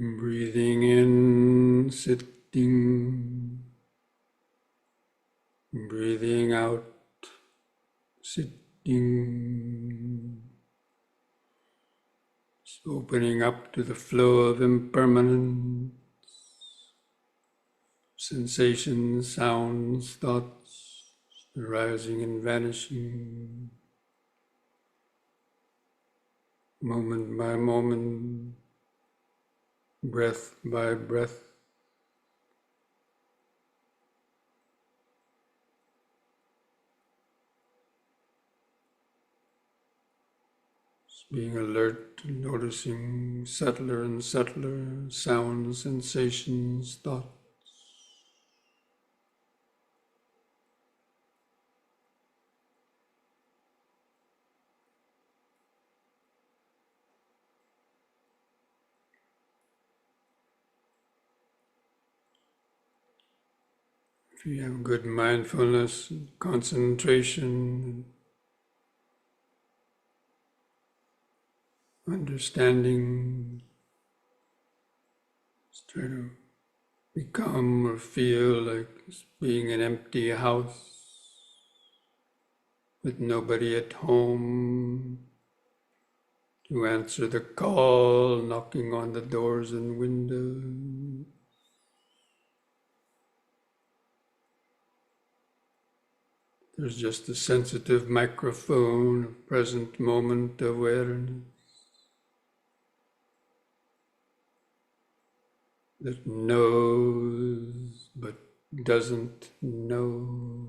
Breathing in, sitting. Breathing out, sitting. Just opening up to the flow of impermanence. Sensations, sounds, thoughts, arising and vanishing. Moment by moment, breath by breath. Just being alert, noticing subtler and subtler sounds, sensations, thoughts. If you have good mindfulness, concentration, understanding, just try to become or feel like it's being an empty house with nobody at home to answer the call, knocking on the doors and windows. There's just a sensitive microphone of present moment awareness that knows but doesn't know.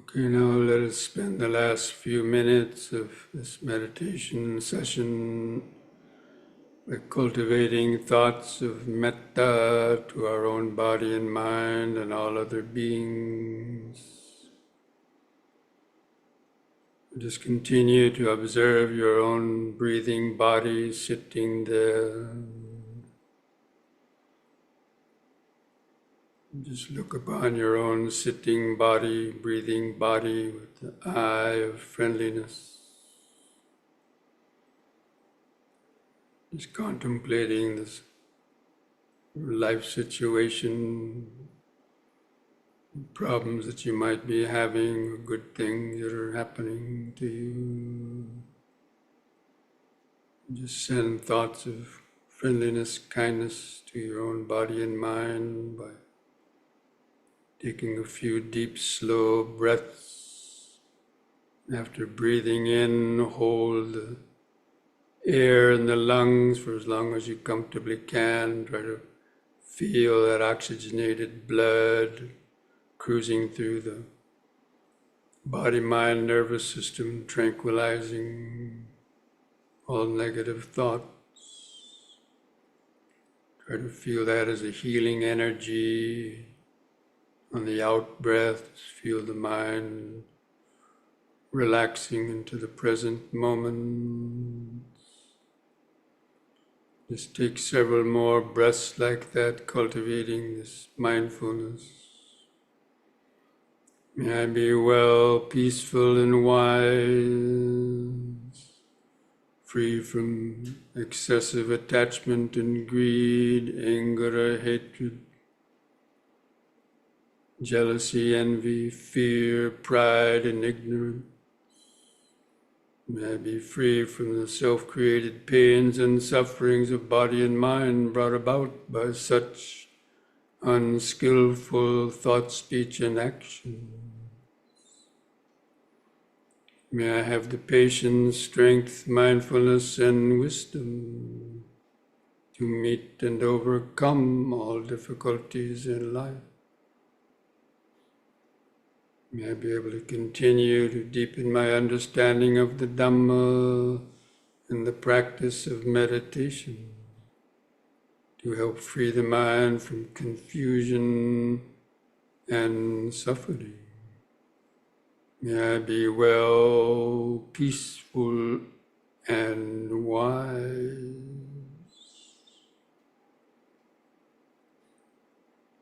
Okay, now let us spend the last few minutes of this meditation session by cultivating thoughts of metta to our own body and mind and all other beings. Just continue to observe your own breathing body sitting there. Just look upon your own sitting body, breathing body with the eye of friendliness. Just contemplating this life situation, problems that you might be having, or good things that are happening to you. Just send thoughts of friendliness, kindness to your own body and mind by taking a few deep, slow breaths. After breathing in, hold the air in the lungs for as long as you comfortably can. Try to feel that oxygenated blood cruising through the body, mind, nervous system, tranquilizing all negative thoughts. Try to feel that as a healing energy. On the out breath, feel the mind relaxing into the present moment. Just take several more breaths like that, cultivating this mindfulness. May I be well, peaceful and wise, free from excessive attachment and greed, anger or hatred, jealousy, envy, fear, pride, and ignorance. May I be free from the self-created pains and sufferings of body and mind brought about by such unskillful thought, speech, and action. May I have the patience, strength, mindfulness, and wisdom to meet and overcome all difficulties in life. May I be able to continue to deepen my understanding of the Dhamma and the practice of meditation to help free the mind from confusion and suffering. May I be well, peaceful, and wise.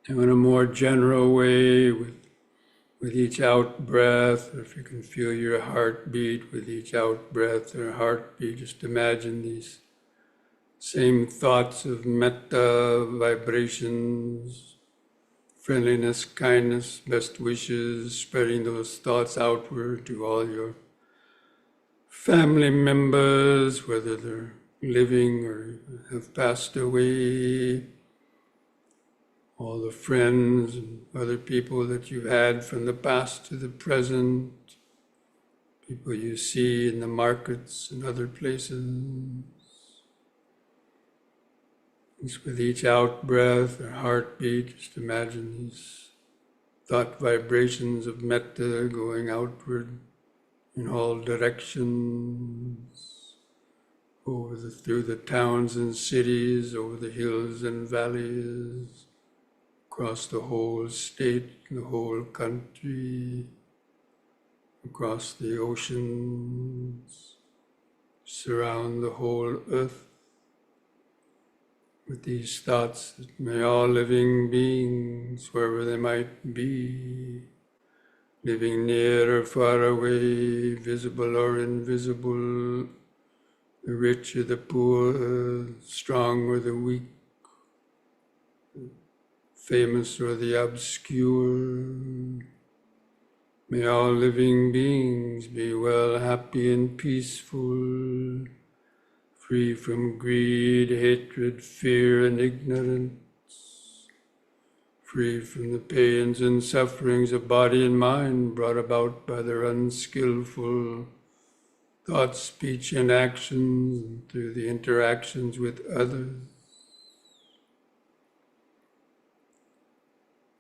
And in a more general way, with each out-breath, or if you can feel your heartbeat with each out-breath or heartbeat, just imagine these same thoughts of metta, vibrations, friendliness, kindness, best wishes, spreading those thoughts outward to all your family members, whether they're living or have passed away, all the friends and other people that you've had from the past to the present, people you see in the markets and other places. Just with each out-breath or heartbeat, just imagine these thought vibrations of metta going outward in all directions, through the towns and cities, over the hills and valleys, across the whole state, the whole country, across the oceans, surround the whole earth with these thoughts that may all living beings, wherever they might be, living near or far away, visible or invisible, the rich or the poor, the strong or the weak, famous or the obscure. May all living beings be well, happy and peaceful, free from greed, hatred, fear, and ignorance, free from the pains and sufferings of body and mind brought about by their unskillful thoughts, speech, and actions, and through the interactions with others.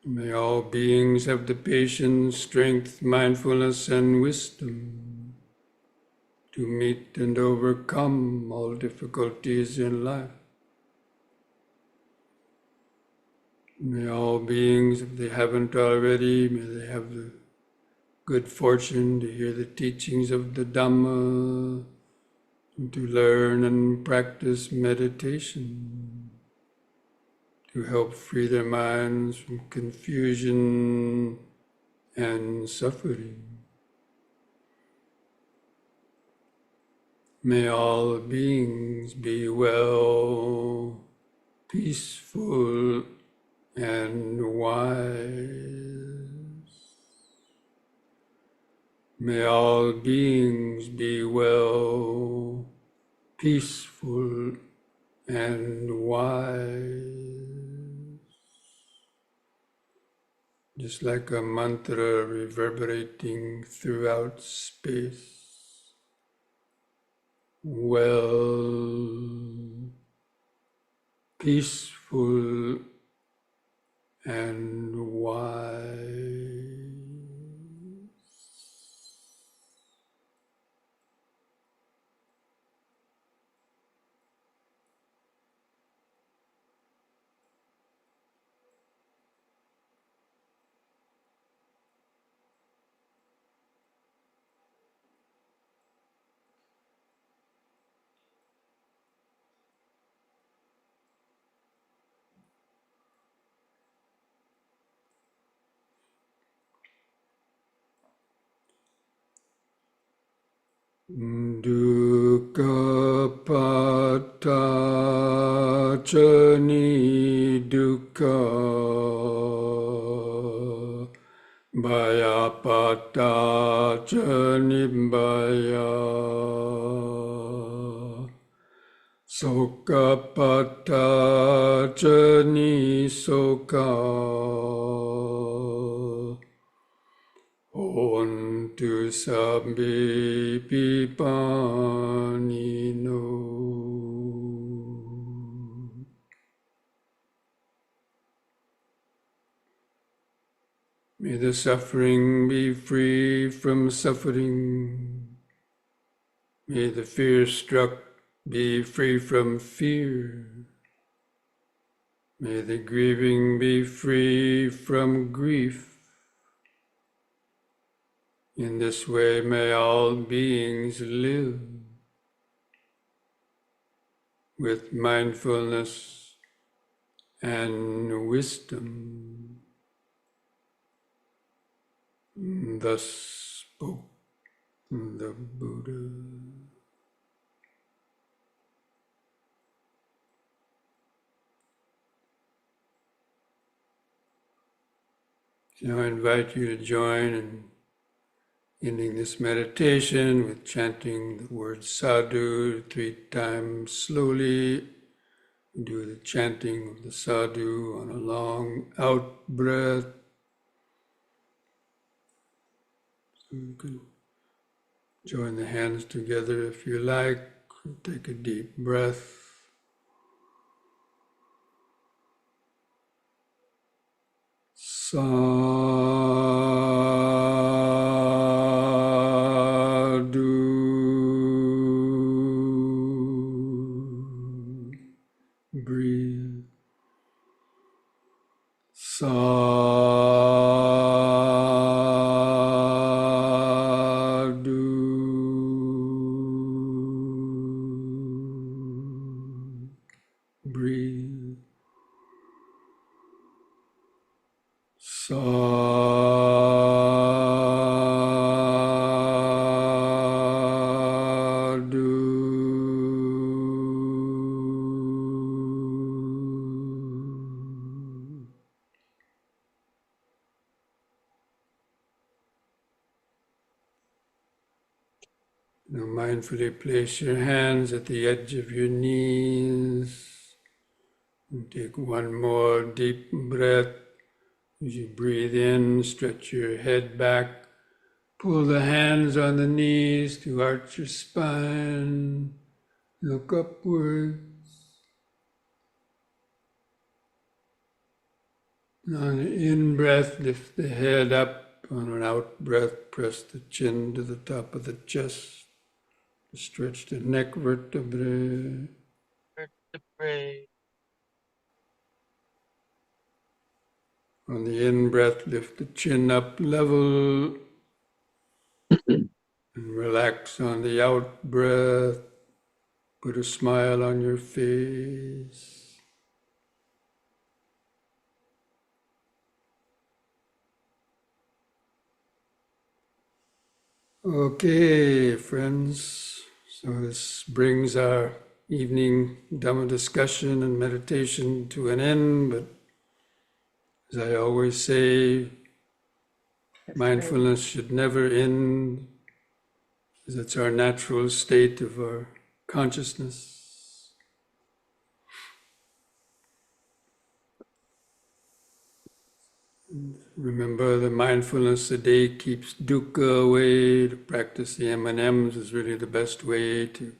May all beings have the patience, strength, mindfulness, and wisdom to meet and overcome all difficulties in life. May all beings, if they haven't already, may they have the good fortune to hear the teachings of the Dhamma and to learn and practice meditation to help free their minds from confusion and suffering. May all beings be well, peaceful, and wise. May all beings be well, peaceful, and wise. Just like a mantra reverberating throughout space. Well, peaceful, and wise. Dukkha patacani dukkha bhaya patacani bhaya soka patacani soka Ontu sabbi pipanino. May the suffering be free from suffering. May the fear-struck be free from fear. May the grieving be free from grief. In this way, may all beings live with mindfulness and wisdom. Thus spoke the Buddha. Now I invite you to join in ending this meditation with chanting the word sadhu 3 times slowly. Do the chanting of the sadhu on a long out breath. So you can join the hands together if you like. Take a deep breath. Sadhu. Breathe. Sadhu. Breathe. Sadhu. Now mindfully place your hands at the edge of your knees and take one more deep breath. As you breathe in, stretch your head back, pull the hands on the knees to arch your spine, look upwards. On an in-breath, lift the head up. On an out-breath, press the chin to the top of the chest. Stretch the neck vertebrae. Vertebrae. On the in-breath, lift the chin up level. And relax on the out-breath. Put a smile on your face. Okay, friends. So this brings our evening Dhamma discussion and meditation to an end. But as I always say, mindfulness should never end, because it's our natural state of our consciousness. Remember, the mindfulness a day keeps dukkha away. To practice the M&Ms is really the best way to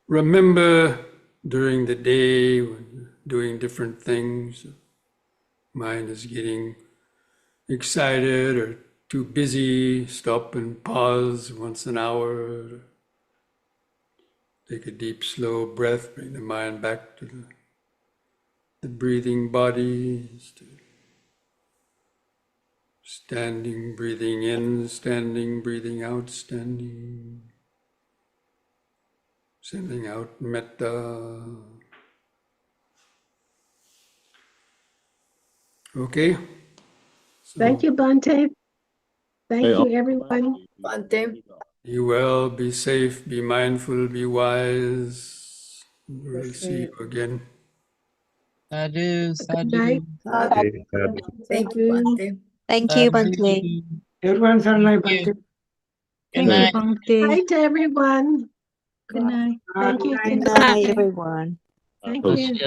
remember during the day when you're doing different things. Mind is getting excited or too busy. Stop and pause once an hour. Take a deep, slow breath. Bring the mind back to the breathing body. Standing, breathing in, standing, breathing out, standing. Sending out metta. Okay? So Thank you, Bhante. Thank you, everyone. Bhante. be well, be safe, be mindful, be wise. We'll see you again. Sadhu, Good night. sadhu. Thank you, Bhante. Thank you, Bhante. Sadhu. Everyone's online, Thank you. Bhante. Good Thank you, night. Bhante. Night to everyone. Good night. Thank you. Good Good Good night, night. everyone. Thank you.